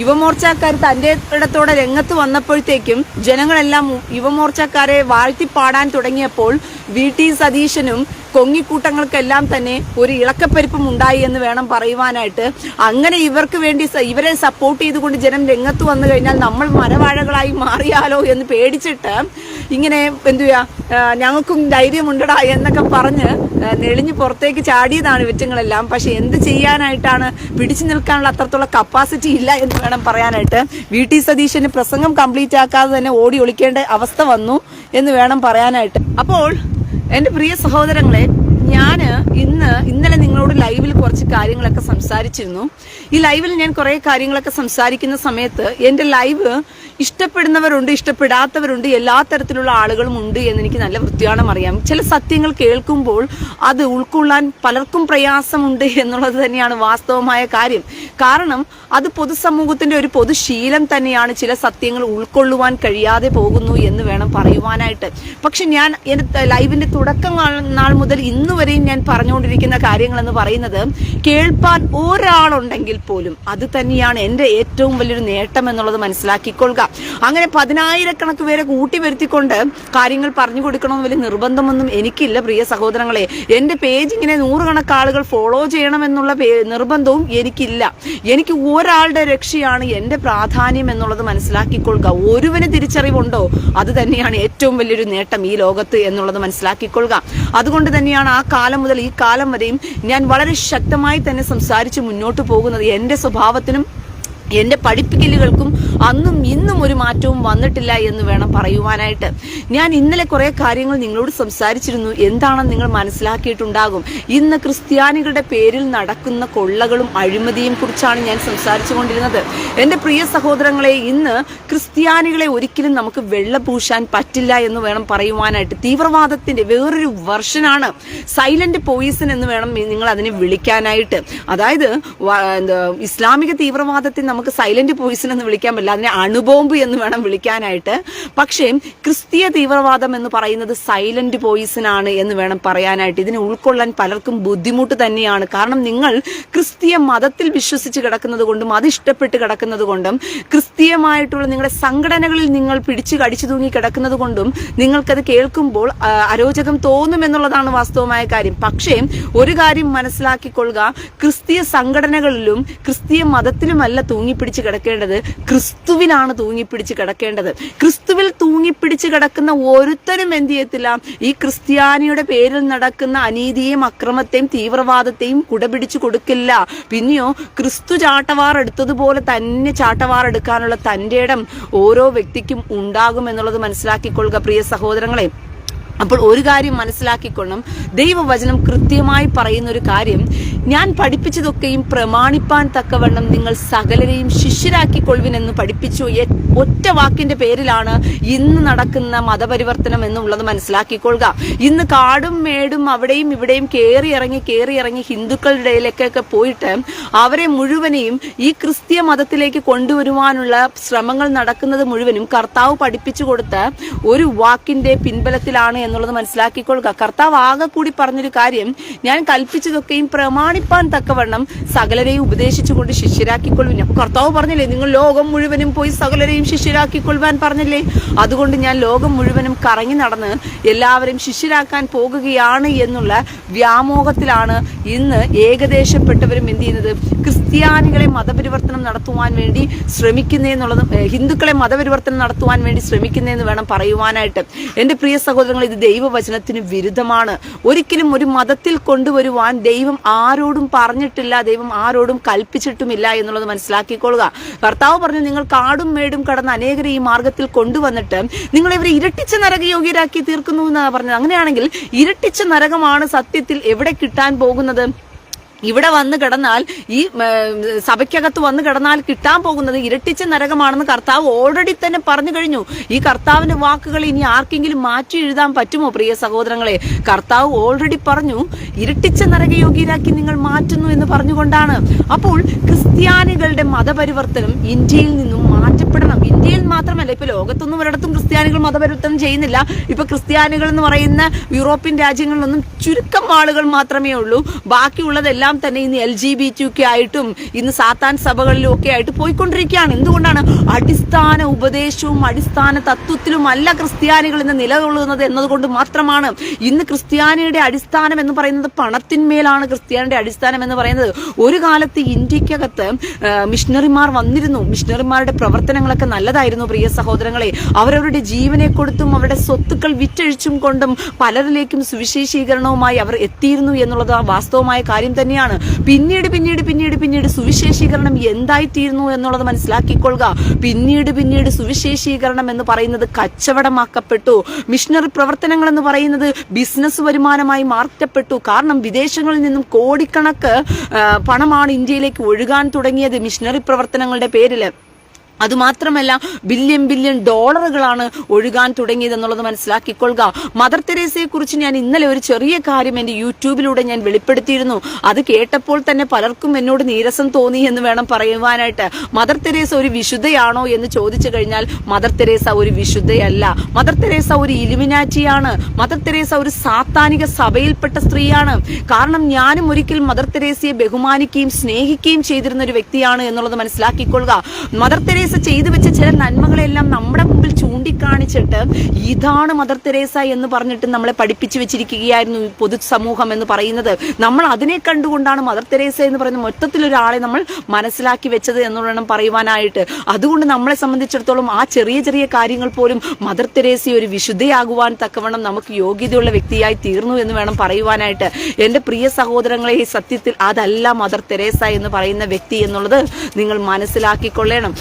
യുവമോർച്ചക്കാർ തന്റെ ഇടത്തോടെ രംഗത്ത് വന്നപ്പോഴത്തേക്കും ജനങ്ങളെല്ലാം യുവമോർച്ചക്കാരെ വാഴ്ത്തിപ്പാടാൻ തുടങ്ങിയപ്പോൾ VT സതീശനും കൊങ്ങിക്കൂട്ടങ്ങൾക്കെല്ലാം തന്നെ ഒരു ഇളക്കപ്പരിപ്പും ഉണ്ടായി എന്ന് വേണം പറയുവാനായിട്ട്. അങ്ങനെ ഇവർക്ക് വേണ്ടി ഇവരെ സപ്പോർട്ട് ചെയ്തുകൊണ്ട് ജനം രംഗത്ത് വന്നു കഴിഞ്ഞാൽ നമ്മൾ മരവാഴകളായി മാറിയാലോ എന്ന് പേടിച്ചിട്ട് ഇങ്ങനെ എന്തുവാ ഞങ്ങൾക്കും ധൈര്യമുണ്ടടാ എന്നൊക്കെ പറഞ്ഞ് നെളിഞ്ഞ് പുറത്തേക്ക് ചാടിയതാണ് ഇവറ്റങ്ങളെല്ലാം. പക്ഷെ എന്ത് ചെയ്യാനായിട്ടാണ്, പിടിച്ചു നിൽക്കാനുള്ള അത്രത്തോളം കപ്പാസിറ്റി ഇല്ല എന്ന് വേണം പറയാനായിട്ട്. VT സതീശന് പ്രസംഗം കംപ്ലീറ്റ് ആക്കാതെ തന്നെ ഓടി ഒളിക്കേണ്ട അവസ്ഥ വന്നു എന്ന് വേണം പറയാനായിട്ട്. അപ്പോൾ എന്റെ പ്രിയ സഹോദരങ്ങളെ, ഇന്നലെ നിങ്ങളോട് ലൈവിൽ കുറച്ച് കാര്യങ്ങളൊക്കെ സംസാരിച്ചിരുന്നു. ഈ ലൈവിൽ ഞാൻ കുറെ കാര്യങ്ങളൊക്കെ സംസാരിക്കുന്ന സമയത്ത് എന്റെ ലൈവ് ഇഷ്ടപ്പെടുന്നവരുണ്ട്, ഇഷ്ടപ്പെടാത്തവരുണ്ട്, എല്ലാ തരത്തിലുള്ള ആളുകളും ഉണ്ട് എന്ന് എനിക്ക് നല്ല വൃത്തിയാണം അറിയാം. ചില സത്യങ്ങൾ കേൾക്കുമ്പോൾ അത് ഉൾക്കൊള്ളാൻ പലർക്കും പ്രയാസമുണ്ട് എന്നുള്ളത് തന്നെയാണ് വാസ്തവമായ കാര്യം. കാരണം അത് പൊതുസമൂഹത്തിന്റെ ഒരു പൊതുശീലം തന്നെയാണ്. ചില സത്യങ്ങൾ ഉൾക്കൊള്ളുവാൻ കഴിയാതെ പോകുന്നു എന്ന് വേണം പറയുവാനായിട്ട്. പക്ഷെ ഞാൻ എന്റെ ലൈവിന്റെ തുടക്കം നാൾ മുതൽ ഇന്നുവരെയും ഞാൻ പറഞ്ഞുകൊണ്ടിരിക്കുന്ന കാര്യങ്ങൾ എന്ന് പറയുന്നത്, കേൾപ്പാൻ ഒരാളുണ്ടെങ്കിൽ പോലും അത് തന്നെയാണ് എന്റെ ഏറ്റവും വലിയൊരു നേട്ടം എന്നുള്ളത് മനസ്സിലാക്കിക്കൊള്ളുക. അങ്ങനെ 10,000 പേരെ കൂട്ടി വരുത്തിക്കൊണ്ട് കാര്യങ്ങൾ പറഞ്ഞു കൊടുക്കണമെന്ന് വലിയ നിർബന്ധമൊന്നും എനിക്കില്ല പ്രിയ സഹോദരങ്ങളെ. എന്റെ പേജ് ഇങ്ങനെ 100 ആളുകൾ ഫോളോ ചെയ്യണമെന്നുള്ള നിർബന്ധവും എനിക്കില്ല. എനിക്ക് ഒരാളുടെ രക്ഷയാണ് എന്റെ പ്രാധാന്യം എന്നുള്ളത് മനസ്സിലാക്കിക്കൊള്ളുക. ഒരുവന് തിരിച്ചറിവുണ്ടോ അത് തന്നെയാണ് ഏറ്റവും വലിയൊരു നേട്ടം ഈ ലോകത്ത് എന്നുള്ളത് മനസ്സിലാക്കിക്കൊള്ളുക. അതുകൊണ്ട് തന്നെയാണ് ആ കാലം മുതൽ ഈ കാലം വരെയും ഞാൻ വളരെ ശക്തമായി തന്നെ സംസാരിച്ച് മുന്നോട്ട് പോകുന്നത്. എന്റെ സ്വഭാവത്തിനും എന്റെ പഠിപ്പിക്കലുകൾക്കും അന്നും ഇന്നും ഒരു മാറ്റവും വന്നിട്ടില്ല എന്ന് വേണം പറയുവാനായിട്ട്. ഞാൻ ഇന്നലെ കുറെ കാര്യങ്ങൾ നിങ്ങളോട് സംസാരിച്ചിരുന്നു. എന്താണെന്ന് നിങ്ങൾ മനസ്സിലാക്കിയിട്ടുണ്ടാകും. ഇന്ന് ക്രിസ്ത്യാനികളുടെ പേരിൽ നടക്കുന്ന കൊള്ളകളും അഴിമതിയും കുറിച്ചാണ് ഞാൻ സംസാരിച്ചു കൊണ്ടിരുന്നത്. എന്റെ പ്രിയ സഹോദരങ്ങളെ, ഇന്ന് ക്രിസ്ത്യാനികളെ ഒരിക്കലും നമുക്ക് വെള്ളപൂശാൻ പറ്റില്ല എന്ന് വേണം പറയുവാനായിട്ട്. തീവ്രവാദത്തിന്റെ വേറൊരു വെർഷനാണ് സൈലന്റ് പോയിസൺ എന്ന് വേണം നിങ്ങൾ അതിനെ വിളിക്കാനായിട്ട്. അതായത് ഇസ്ലാമിക തീവ്രവാദത്തെ നമുക്ക് സൈലന്റ് പോയിസൺ എന്ന് വിളിക്കാൻ പറ്റില്ല, അതിനെ അണുബോംബ് എന്ന് വേണം വിളിക്കാനായിട്ട്. പക്ഷേ ക്രിസ്തീയ തീവ്രവാദം എന്ന് പറയുന്നത് സൈലന്റ് പോയിസൺ ആണ് എന്ന് വേണം പറയാനായിട്ട്. ഇതിനെ ഉൾക്കൊള്ളാൻ പലർക്കും ബുദ്ധിമുട്ട് തന്നെയാണ്. കാരണം നിങ്ങൾ ക്രിസ്തീയ മതത്തിൽ വിശ്വസിച്ച് കിടക്കുന്നത് കൊണ്ടും അത് ഇഷ്ടപ്പെട്ട് കിടക്കുന്നത് കൊണ്ടും ക്രിസ്തീയമായിട്ടുള്ള നിങ്ങളുടെ സംഘടനകളിൽ നിങ്ങൾ പിടിച്ചു കടിച്ചു തൂങ്ങി കിടക്കുന്നത് കൊണ്ടും നിങ്ങൾക്കത് കേൾക്കുമ്പോൾ അരോചകം തോന്നുമെന്നുള്ളതാണ് വാസ്തവമായ കാര്യം. പക്ഷേ ഒരു കാര്യം മനസ്സിലാക്കിക്കൊള്ളുക, ക്രിസ്തീയ സംഘടനകളിലും ക്രിസ്തീയ മതത്തിലുമല്ല തൂങ്ങിപ്പിടിച്ച് കിടക്കേണ്ടത്, ക്രിസ്തുവിലാണ് തൂങ്ങിപ്പിടിച്ച് കിടക്കേണ്ടത്. ക്രിസ്തുവിൽ തൂങ്ങിപ്പിടിച്ച് കിടക്കുന്ന ഒരുത്തരും എന്ത് ചെയ്യത്തില്ല, ഈ ക്രിസ്ത്യാനിയുടെ പേരിൽ നടക്കുന്ന അനീതിയെയും അക്രമത്തെയും തീവ്രവാദത്തെയും കുടപിടിച്ചു കൊടുക്കില്ല. പിന്നെയോ ക്രിസ്തു ചാട്ടവാർ എടുത്തതുപോലെ തന്നെ ചാട്ടവാർ എടുക്കാനുള്ള തന്റെ ഇടം ഓരോ വ്യക്തിക്കും ഉണ്ടാകും എന്നുള്ളത് മനസ്സിലാക്കിക്കൊള്ളുക പ്രിയ സഹോദരങ്ങളെ. അപ്പോൾ ഒരു കാര്യം മനസ്സിലാക്കിക്കൊള്ളും, ദൈവവചനം കൃത്യമായി പറയുന്ന ഒരു കാര്യം, ഞാൻ പഠിപ്പിച്ചതൊക്കെയും പ്രമാണിപ്പാൻ തക്കവണ്ണം നിങ്ങൾ സകലരെയും ശിഷ്യരാക്കിക്കൊള്ളുവിൻ എന്ന് പഠിപ്പിച്ചു. ഒറ്റ വാക്കിന്റെ പേരിലാണ് ഇന്ന് നടക്കുന്ന മതപരിവർത്തനം എന്നുള്ളത് മനസ്സിലാക്കിക്കൊള്ളുക. ഇന്ന് കാടും മേടും അവിടെയും ഇവിടെയും കയറി ഇറങ്ങി ഹിന്ദുക്കളുടെ ഇടയിലേക്കൊക്കെ പോയിട്ട് അവരെ മുഴുവനെയും ഈ ക്രിസ്തീയ മതത്തിലേക്ക് കൊണ്ടുവരുവാനുള്ള ശ്രമങ്ങൾ നടക്കുന്നത് മുഴുവനും കർത്താവ് പഠിപ്പിച്ചു കൊടുത്ത ഒരു വാക്കിന്റെ പിൻബലത്തിലാണ് എന്നുള്ളത് മനസ്സിലാക്കിക്കൊള്ളുക. കർത്താവ് ആകെ കൂടി പറഞ്ഞൊരു കാര്യം, ഞാൻ കൽപ്പിച്ചതൊക്കെയും പ്രമാണിപ്പാൻ തക്കവണ്ണം സകലരെയും ഉപദേശിച്ചുകൊണ്ട് ശിഷ്യരാക്കിക്കൊള്ളുവിൻ. അപ്പൊ കർത്താവ് പറഞ്ഞില്ലേ, നിങ്ങൾ ലോകം മുഴുവനും പോയി സകലരെയും ശിഷ്യരാക്കിക്കൊള്ളുവാൻ പറഞ്ഞില്ലേ? അതുകൊണ്ട് ഞാൻ ലോകം മുഴുവനും കറങ്ങി നടന്ന് എല്ലാവരെയും ശിഷ്യരാക്കാൻ പോകുകയാണ് എന്നുള്ള വ്യാമോഹത്തിലാണ് ഇന്ന് ഏകദേശപ്പെട്ടവരും എന്ത് ചെയ്യുന്നത്, ക്രിസ്ത്യാനികളെ മതപരിവർത്തനം നടത്തുവാൻ വേണ്ടി ശ്രമിക്കുന്നതെന്നുള്ളതും ഹിന്ദുക്കളെ മതപരിവർത്തനം നടത്തുവാൻ വേണ്ടി ശ്രമിക്കുന്നതെന്ന് വേണം പറയുവാനായിട്ട്. എന്റെ പ്രിയ സഹോദരങ്ങൾ, ഇത് ദൈവവചനത്തിന് വിരുദ്ധമാണ്. ഒരിക്കലും ഒരു മതത്തിൽ കൊണ്ടുവരുവാൻ ദൈവം ആരോടും പറഞ്ഞിട്ടില്ല, ദൈവം ആരോടും കൽപ്പിച്ചിട്ടുമില്ല എന്നുള്ളത് മനസ്സിലാക്കിക്കൊള്ളുക. കർത്താവ് പറഞ്ഞു, നിങ്ങൾ കാടും മേടും കടന്ന് അനേകരെ ഈ മാർഗത്തിൽ കൊണ്ടുവന്നിട്ട് നിങ്ങൾ ഇവരെ ഇരട്ടിച്ച നരകയോഗ്യരാക്കി തീർക്കുന്നു എന്നാണ് പറഞ്ഞത്. അങ്ങനെയാണെങ്കിൽ ഇരട്ടിച്ച നരകമാണ് സത്യത്തിൽ എവിടെ കിട്ടാൻ പോകുന്നത്? ഇവിടെ വന്ന് കിടന്നാൽ, ഈ സഭയ്ക്കകത്ത് വന്ന് കിടന്നാൽ കിട്ടാൻ പോകുന്നത് ഇരട്ടിച്ച നരകമാണെന്ന് കർത്താവ് ഓൾറെഡി തന്നെ പറഞ്ഞു കഴിഞ്ഞു. ഈ കർത്താവിന്റെ വാക്കുകൾ ഇനി ആർക്കെങ്കിലും മാറ്റി എഴുതാൻ പറ്റുമോ പ്രിയ സഹോദരങ്ങളെ? കർത്താവ് ഓൾറെഡി പറഞ്ഞു, ഇരട്ടിച്ച നരകയോഗ്യരാക്കി നിങ്ങൾ മാറ്റുന്നു എന്ന് പറഞ്ഞുകൊണ്ടാണ്. അപ്പോൾ ക്രിസ്ത്യാനികളുടെ മതപരിവർത്തനം ഇന്ത്യയിൽ നിന്നും മാറ്റപ്പെടണം. ഇന്ത്യയിൽ മാത്രമല്ല, ഇപ്പൊ ലോകത്തൊന്നും ഒരിടത്തും ക്രിസ്ത്യാനികൾ മതപരിവർത്തനം ചെയ്യുന്നില്ല. ഇപ്പൊ ക്രിസ്ത്യാനികൾ എന്ന് പറയുന്ന യൂറോപ്യൻ രാജ്യങ്ങളിലൊന്നും ചുരുക്കം ആളുകൾ മാത്രമേ ഉള്ളൂ. ബാക്കിയുള്ളതെല്ലാം തന്നെ ഇന്ന് LGBTQ ആയിട്ടും ഇന്ന് സാത്താൻ സഭകളിലും ഒക്കെ ആയിട്ട് പോയിക്കൊണ്ടിരിക്കുകയാണ്. എന്തുകൊണ്ടാണ്? അടിസ്ഥാന ഉപദേശവും അടിസ്ഥാന തത്വത്തിലും അല്ല ക്രിസ്ത്യാനികൾ ഇന്ന് നിലകൊള്ളുന്നത് എന്നതുകൊണ്ട് മാത്രമാണ്. ഇന്ന് ക്രിസ്ത്യാനിയുടെ അടിസ്ഥാനം എന്ന് പറയുന്നത് പണത്തിന്മേലാണ്. ക്രിസ്ത്യാനിയുടെ അടിസ്ഥാനം എന്ന് പറയുന്നത് ഒരു കാലത്ത് ഇന്ത്യക്കകത്ത് മിഷണറിമാർ വന്നിരുന്നു. മിഷണറിമാരുടെ പ്രവർത്തനങ്ങളൊക്കെ നല്ലതായിരുന്നു പ്രിയ സഹോദരങ്ങളെ. അവരവരുടെ ജീവനെ കൊടുത്തും അവരുടെ സ്വത്തുക്കൾ വിറ്റഴിച്ചും കൊണ്ടും പലരിലേക്കും സുവിശേഷീകരണവുമായി അവർ എത്തിയിരുന്നു എന്നുള്ളത് വാസ്തവമായ കാര്യം തന്നെയാണ്. പിന്നീട് പിന്നീട് പിന്നീട് പിന്നീട് സുവിശേഷീകരണം എന്തായിത്തീരുന്നു എന്നുള്ളത് മനസ്സിലാക്കിക്കൊള്ളുക. പിന്നീട് സുവിശേഷീകരണം എന്ന് പറയുന്നത് കച്ചവടമാക്കപ്പെട്ടു. മിഷണറി പ്രവർത്തനങ്ങൾ എന്ന് പറയുന്നത് ബിസിനസ് വരുമാനമായി മാറ്റപ്പെട്ടു. കാരണം വിദേശങ്ങളിൽ നിന്നും കോടിക്കണക്ക് പണമാണ് ഇന്ത്യയിലേക്ക് ഒഴുകാൻ തുടങ്ങിയത് മിഷണറി പ്രവർത്തനങ്ങളുടെ പേരിൽ. അതുമാത്രമല്ല ബില്യൺ ഡോളറുകളാണ് ഒഴുകാൻ തുടങ്ങിയത് എന്നുള്ളത് മനസ്സിലാക്കിക്കൊള്ളുക. മദർ തെരേസയെ കുറിച്ച് ഞാൻ ഇന്നലെ ഒരു ചെറിയ കാര്യം എന്റെ യൂട്യൂബിലൂടെ ഞാൻ വെളിപ്പെടുത്തിയിരുന്നു. അത് കേട്ടപ്പോൾ തന്നെ പലർക്കും എന്നോട് നീരസം തോന്നി എന്ന് വേണം പറയുവാനായിട്ട്. മദർ തെരേസ ഒരു വിശുദ്ധയാണോ എന്ന് ചോദിച്ചു കഴിഞ്ഞാൽ മദർ തെരേസ ഒരു വിശുദ്ധയല്ല. മദർ തെരേസ ഒരു ഇലുമിനാറ്റിയാണ്. മദർ തെരേസ ഒരു സാത്താനിക സഭയിൽപ്പെട്ട സ്ത്രീയാണ്. കാരണം ഞാനും ഒരിക്കൽ മദർ തെരേസയെ ബഹുമാനിക്കുകയും സ്നേഹിക്കുകയും ചെയ്തിരുന്ന ഒരു വ്യക്തിയാണ് എന്നുള്ളത് മനസ്സിലാക്കിക്കൊള്ളുക. മദർ തെരേസ ചെയ്തു വെച്ച ചില നന്മകളെല്ലാം നമ്മുടെ മുമ്പിൽ ചൂണ്ടിക്കാണിച്ചിട്ട് ഇതാണ് മദർ തെരേസ എന്ന് പറഞ്ഞിട്ട് നമ്മളെ പഠിപ്പിച്ചു വെച്ചിരിക്കുകയായിരുന്നു പൊതുസമൂഹം എന്ന് പറയുന്നത്. നമ്മൾ അതിനെ കണ്ടുകൊണ്ടാണ് മദർ തെരേസ എന്ന് പറയുന്ന മൊത്തത്തിലൊരാളെ നമ്മൾ മനസ്സിലാക്കി വെച്ചത് എന്ന് വേണം പറയുവാനായിട്ട്. അതുകൊണ്ട് നമ്മളെ സംബന്ധിച്ചിടത്തോളം ആ ചെറിയ ചെറിയ കാര്യങ്ങൾ പോലും മദർ തെരേസ ഒരു വിശുദ്ധയാകുവാൻ തക്കവണ്ണം നമുക്ക് യോഗ്യതയുള്ള വ്യക്തിയായി തീർന്നു എന്ന് വേണം പറയുവാനായിട്ട്. എന്റെ പ്രിയ സഹോദരങ്ങളെ, സത്യത്തിൽ അതല്ല മദർ തെരേസ എന്ന് പറയുന്ന വ്യക്തി എന്നുള്ളത് നിങ്ങൾ മനസ്സിലാക്കിക്കൊള്ളണം.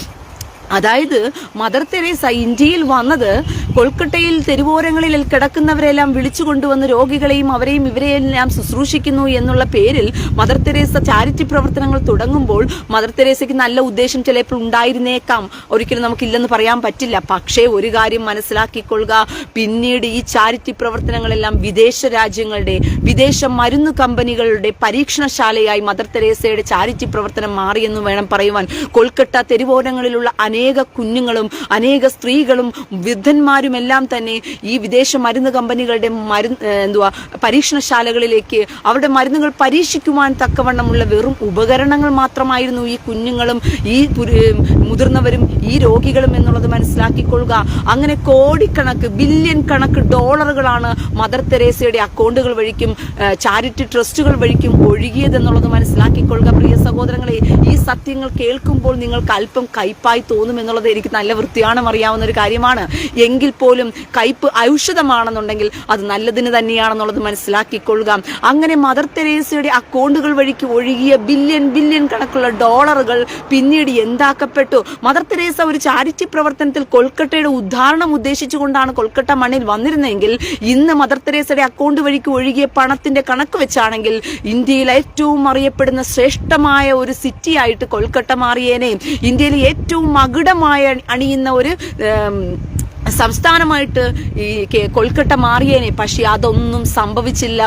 അതായത് മദർ തെരേസ ഇന്ത്യയിൽ വന്നത് കൊൽക്കട്ടയിൽ തെരുവോരങ്ങളിൽ കിടക്കുന്നവരെല്ലാം വിളിച്ചു കൊണ്ടുവന്ന് രോഗികളെയും അവരെയും ഇവരെയെല്ലാം ശുശ്രൂഷിക്കുന്നു എന്നുള്ള പേരിൽ മദർ തെരേസ ചാരിറ്റി പ്രവർത്തനങ്ങൾ തുടങ്ങുമ്പോൾ മദർ തെരേസയ്ക്ക് നല്ല ഉദ്ദേശം ചിലപ്പോൾ ഉണ്ടായിരുന്നേക്കാം. ഒരിക്കലും നമുക്കില്ലെന്ന് പറയാൻ പറ്റില്ല. പക്ഷേ ഒരു കാര്യം മനസ്സിലാക്കിക്കൊള്ളുക, പിന്നീട് ഈ ചാരിറ്റി പ്രവർത്തനങ്ങളെല്ലാം വിദേശ രാജ്യങ്ങളുടെ വിദേശ മരുന്ന് കമ്പനികളുടെ പരീക്ഷണശാലയായി മദർ തെരേസയുടെ ചാരിറ്റി പ്രവർത്തനം മാറിയെന്ന് വേണം പറയുവാൻ. കൊൽക്കട്ട തെരുവോരങ്ങളിലുള്ള അനേക കുഞ്ഞുങ്ങളും അനേക സ്ത്രീകളും വൃദ്ധന്മാരുമെല്ലാം തന്നെ ഈ വിദേശ മരുന്ന് കമ്പനികളുടെ പരീക്ഷണശാലകളിലേക്ക് അവരുടെ മരുന്നുകൾ പരീക്ഷിക്കുവാൻ തക്കവണ്ണമുള്ള വെറും ഉപകരണങ്ങൾ മാത്രമായിരുന്നു ഈ കുഞ്ഞുങ്ങളും ഈ മുതിർന്നവരും ഈ രോഗികളും എന്നുള്ളത് മനസ്സിലാക്കിക്കൊള്ളുക. അങ്ങനെ കോടിക്കണക്ക് ബില്യൺ കണക്ക് ഡോളറുകളാണ് മദർ തെരേസയുടെ അക്കൗണ്ടുകൾ വഴിക്കും ചാരിറ്റി ട്രസ്റ്റുകൾ വഴിക്കും ഒഴുകിയതെന്നുള്ളത് മനസ്സിലാക്കിക്കൊള്ളുക. പ്രിയ സഹോദരങ്ങളെ, ഈ സത്യങ്ങൾ കേൾക്കുമ്പോൾ നിങ്ങൾക്ക് അല്പം കയ്പായി തോന്നുമെന്നുള്ളത് എനിക്ക് നല്ല വൃത്തിയാണ് അറിയാവുന്ന ഒരു കാര്യമാണ്. എങ്കിൽ പോലും കയ്പ് ഔഷധമാണെന്നുണ്ടെങ്കിൽ അത് നല്ലതിന് തന്നെയാണെന്നുള്ളത് മനസ്സിലാക്കിക്കൊള്ളുക. അങ്ങനെ മദർ തെരേസയുടെ അക്കൗണ്ടുകൾ വഴിക്ക് ഒഴുകിയ ബില്യൺ കണക്കുള്ള ഡോളറുകൾ പിന്നീട് എന്താക്കപ്പെട്ടു? മദർ തെരേസ ഒരു ചാരിറ്റി പ്രവർത്തനത്തിൽ കൊൽക്കട്ടയുടെ ഉദ്ധാരണം ഉദ്ദേശിച്ചുകൊണ്ടാണ് കൊൽക്കട്ട മണ്ണിൽ വന്നിരുന്നെങ്കിൽ ഇന്ന് മദർ തെരേസയുടെ അക്കൗണ്ട് വഴിക്ക് ഒഴുകിയ പണത്തിന്റെ കണക്ക് വെച്ചാണെങ്കിൽ ഇന്ത്യയിൽ ഏറ്റവും അറിയപ്പെടുന്ന ശ്രേഷ്ഠമായ ഒരു സിറ്റി ആയിട്ട് കൊൽക്കട്ട മാറിയേനെ. ഇന്ത്യയിലെ ഏറ്റവും മകുടമായ അണിയുന്ന ഒരു സംസ്ഥാനമായിട്ട് ഈ കൊൽക്കട്ട മാറിയേനെ. പക്ഷെ അതൊന്നും സംഭവിച്ചില്ല.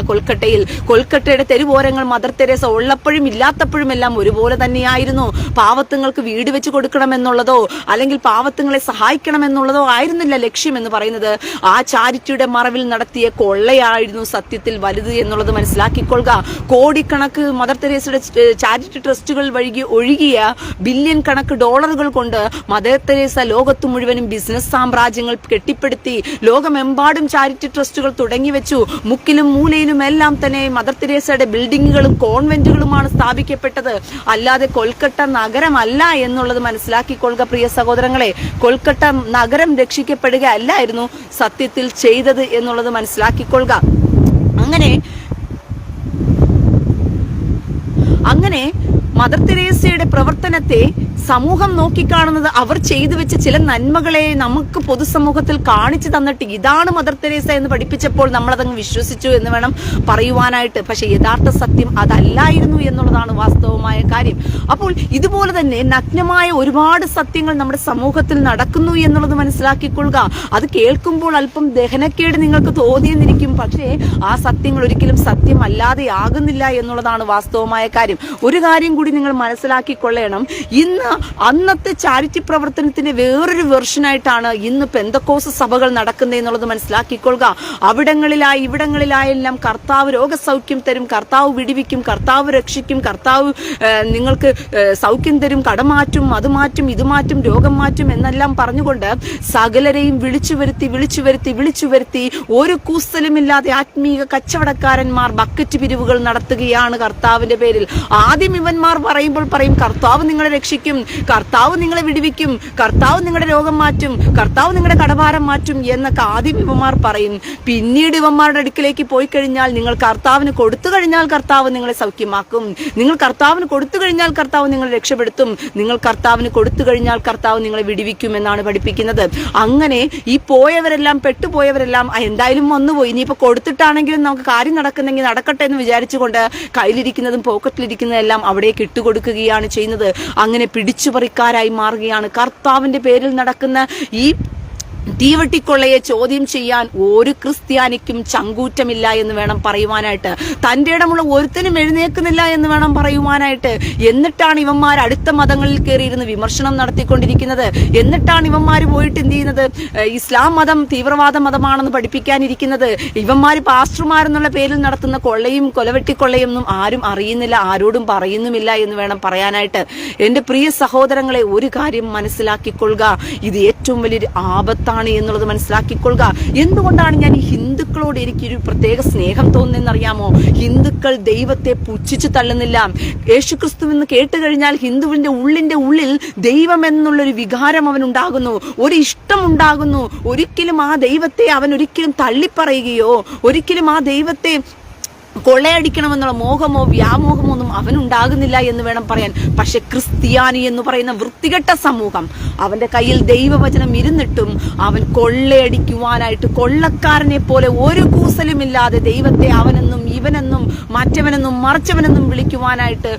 കൊൽക്കട്ടയുടെ തെരുവോരങ്ങൾ മദർ തെരേസ ഉള്ളപ്പോഴും ഇല്ലാത്തപ്പോഴും എല്ലാം ഒരുപോലെ തന്നെയായിരുന്നു. പാവത്തുങ്ങൾക്ക് വീട് വെച്ച് കൊടുക്കണമെന്നുള്ളതോ അല്ലെങ്കിൽ പാവത്തുങ്ങളെ സഹായിക്കണമെന്നുള്ളതോ ആയിരുന്നില്ല ലക്ഷ്യം എന്ന് പറയുന്നത്. ആ ചാരിറ്റിയുടെ മറവിൽ നടത്തിയ കൊള്ളയായിരുന്നു സത്യത്തിൽ വലുത് എന്നുള്ളത് മനസ്സിലാക്കിക്കൊള്ളുക. കോടിക്കണക്ക് മദർ തെരേസയുടെ ചാരിറ്റി ട്രസ്റ്റുകൾ വഴി ഒഴുകിയ ബില്യൺ കണക്ക് ഡോളറുകൾ കൊണ്ട് മദർ തെരേസ ലോകത്ത് മുഴുവനും ബിസിനസ് സാമ്രാജ്യങ്ങൾ കെട്ടിപ്പടുത്തി. ലോകമെമ്പാടും ചാരിറ്റി ട്രസ്റ്റുകൾ തുടങ്ങി വെച്ചു. മുക്കിലും മൂലയിലും എല്ലാം തന്നെ മദർ തെരേസയുടെ ബിൽഡിങ്ങുകളും കോൺവെന്റുകളുമാണ് സ്ഥാപിക്കപ്പെട്ടത്. അല്ലാതെ കൊൽക്കട്ട നഗരമല്ല എന്നുള്ളത് മനസ്സിലാക്കിക്കൊള്ളുക പ്രിയ സഹോദരങ്ങളെ. കൊൽക്കട്ട നഗരം രക്ഷിക്കപ്പെടുക അല്ലായിരുന്നു സത്യത്തിൽ ചെയ്തത് എന്നുള്ളത് മനസ്സിലാക്കിക്കൊള്ളുക. അങ്ങനെ മദർ തെരേസയുടെ പ്രവർത്തനത്തെ സമൂഹം നോക്കിക്കാണുന്നത് അവർ ചെയ്തു വെച്ച ചില നന്മകളെ നമുക്ക് പൊതുസമൂഹത്തിൽ കാണിച്ചു തന്നിട്ട് ഇതാണ് മദർ തെരേസ എന്ന് പഠിപ്പിച്ചപ്പോൾ നമ്മളതങ്ങ് വിശ്വസിച്ചു എന്ന് വേണം പറയുവാനായിട്ട്. പക്ഷെ യഥാർത്ഥ സത്യം അതല്ലായിരുന്നു എന്നുള്ളതാണ് വാസ്തവമായ കാര്യം. അപ്പോൾ ഇതുപോലെ തന്നെ നഗ്നമായ ഒരുപാട് സത്യങ്ങൾ നമ്മുടെ സമൂഹത്തിൽ നടക്കുന്നു എന്നുള്ളത് മനസ്സിലാക്കിക്കൊള്ളുക. അത് കേൾക്കുമ്പോൾ അല്പം ദഹനക്കേട് നിങ്ങൾക്ക് തോന്നിയെന്നിരിക്കും. പക്ഷേ ആ സത്യങ്ങൾ ഒരിക്കലും സത്യമല്ലാതെ ആകുന്നില്ല എന്നുള്ളതാണ് വാസ്തവമായ കാര്യം. ഒരു കാര്യം കൂടി കൂടി നിങ്ങൾ മനസ്സിലാക്കിക്കൊള്ളണം. ഇന്ന് അന്നത്തെ ചാരിറ്റി പ്രവർത്തനത്തിന്റെ വേറൊരു വെർഷനായിട്ടാണ് ഇന്ന് പെന്തക്കോസ് സഭകൾ നടക്കുന്നത് എന്നുള്ളത് മനസ്സിലാക്കിക്കൊള്ളുക. ഇവിടങ്ങളിലായെല്ലാം കർത്താവ് രോഗസൗഖ്യം തരും, കർത്താവ് വിടിവിക്കും, കർത്താവ് രക്ഷിക്കും, കർത്താവ് നിങ്ങൾക്ക് സൗഖ്യം തരും, കടമാറ്റും, അത് മാറ്റും, ഇത് മാറ്റും, രോഗം മാറ്റും എന്നെല്ലാം പറഞ്ഞുകൊണ്ട് സകലരെയും വിളിച്ചു വരുത്തി ഒരു കൂസലുമില്ലാതെ ആത്മീക കച്ചവടക്കാരന്മാർ ബക്കറ്റ് പിരിവുകൾ നടത്തുകയാണ് കർത്താവിന്റെ പേരിൽ. ആദ്യം ഇവന്മാർ പറയും കർത്താവ് നിങ്ങളെ രക്ഷിക്കും, കർത്താവ് നിങ്ങളെ വിടിവിക്കും, കർത്താവ് നിങ്ങളുടെ രോഗം മാറ്റും, കർത്താവ് നിങ്ങളുടെ കടഭാരം മാറ്റും എന്നൊക്കെ ആദ്യം ഇവന്മാർ പറയും. പിന്നീട് ഇവന്മാരുടെ അടുക്കിലേക്ക് പോയി കഴിഞ്ഞാൽ നിങ്ങൾ കർത്താവിന് കൊടുത്തു കഴിഞ്ഞാൽ കർത്താവ് നിങ്ങളെ സൗഖ്യമാക്കും, നിങ്ങൾ കർത്താവിന് കൊടുത്തു കഴിഞ്ഞാൽ കർത്താവ് നിങ്ങളെ രക്ഷപ്പെടുത്തും, നിങ്ങൾ കർത്താവിന് കൊടുത്തു കഴിഞ്ഞാൽ കർത്താവ് നിങ്ങളെ വിടിവിക്കും എന്നാണ് പഠിപ്പിക്കുന്നത്. അങ്ങനെ ഈ പോയവരെല്ലാം പെട്ടുപോയവരെല്ലാം എന്തായാലും വന്നുപോയി, ഇനിയിപ്പോ കൊടുത്തിട്ടാണെങ്കിലും നമുക്ക് കാര്യം നടക്കുന്നെങ്കിൽ നടക്കട്ടെ എന്ന് വിചാരിച്ചുകൊണ്ട് കയ്യിലിരിക്കുന്നതും പോക്കറ്റിലിരിക്കുന്നതും എല്ലാം അവിടേക്ക് ഇട്ടുകൊടുക്കുകയാണ് ചെയ്യുന്നത്. അങ്ങനെ പിടിച്ചുപറിക്കാരായി മാറുകയാണ്. കർത്താവിന്റെ പേരിൽ നടക്കുന്ന ഈ തീവട്ടിക്കൊള്ളയെ ചോദ്യം ചെയ്യാൻ ഒരു ക്രിസ്ത്യാനിക്കും ചങ്കൂറ്റമില്ല എന്ന് വേണം പറയുവാനായിട്ട്. തന്റെ ഇടമുള്ള ഒരുത്തനും എഴുന്നേൽക്കുന്നില്ല എന്ന് വേണം പറയുവാനായിട്ട്. എന്നിട്ടാണ് ഇവന്മാർ അടുത്ത മതങ്ങളിൽ കയറിയിരുന്ന് വിമർശനം നടത്തിക്കൊണ്ടിരിക്കുന്നത്. എന്നിട്ടാണ് ഇവന്മാർ പോയിട്ട് എന്ത് ചെയ്യുന്നത്, ഇസ്ലാം മതം തീവ്രവാദ മതമാണെന്ന് പഠിപ്പിക്കാനിരിക്കുന്നത്. ഇവന്മാർ പാസ്റ്റർമാരെന്നുള്ള പേരിൽ നടത്തുന്ന കൊള്ളയും കൊലവെട്ടിക്കൊള്ളയും ഒന്നും ആരും അറിയുന്നില്ല, ആരോടും പറയുന്നുമില്ല എന്ന് വേണം പറയാനായിട്ട്. എന്റെ പ്രിയ സഹോദരങ്ങളെ, ഒരു കാര്യം മനസ്സിലാക്കിക്കൊള്ളുക, ഇത് ഏറ്റവും വലിയൊരു ആപത്താണ് എന്നുള്ളത് മനസ്സിലാക്കിക്കൊള്ളുക. എന്തുകൊണ്ടാണ് ഞാൻ ഈ ഹിന്ദുക്കളോട് എനിക്കൊരു പ്രത്യേക സ്നേഹം തോന്നുന്നതെന്നറിയാമോ? ഹിന്ദുക്കൾ ദൈവത്തെ പുച്ഛിച്ചു തള്ളുന്നില്ല. യേശുക്രിസ്തു എന്ന് കേട്ട് കഴിഞ്ഞാൽ ഹിന്ദുവിന്റെ ഉള്ളിൽ ദൈവം എന്നുള്ളൊരു വികാരം അവനുണ്ടാകുന്നു, ഒരു ഇഷ്ടം ഉണ്ടാകുന്നു. ഒരിക്കലും ആ ദൈവത്തെ അവൻ ഒരിക്കലും തള്ളിപ്പറയുകയോ ഒരിക്കലും ആ ദൈവത്തെ കൊള്ളയടിക്കണമെന്നുള്ള മോഹമോ വ്യാമോഹമോ ഒന്നും അവനുണ്ടാകുന്നില്ല എന്ന് വേണം പറയാൻ. പക്ഷെ ക്രിസ്ത്യാനി എന്ന് പറയുന്ന വൃത്തികെട്ട സമൂഹം, അവന്റെ കയ്യിൽ ദൈവവചനം ഇരുന്നിട്ടും അവൻ കൊള്ളയടിക്കുവാനായിട്ട് കൊള്ളക്കാരനെ പോലെ ഒരു കൂസലുമില്ലാതെ ദൈവത്തെ അവനെന്നും ഇവനെന്നും മറ്റവനെന്നും മറിച്ചവനെന്നും വിളിക്കുവാനായിട്ട്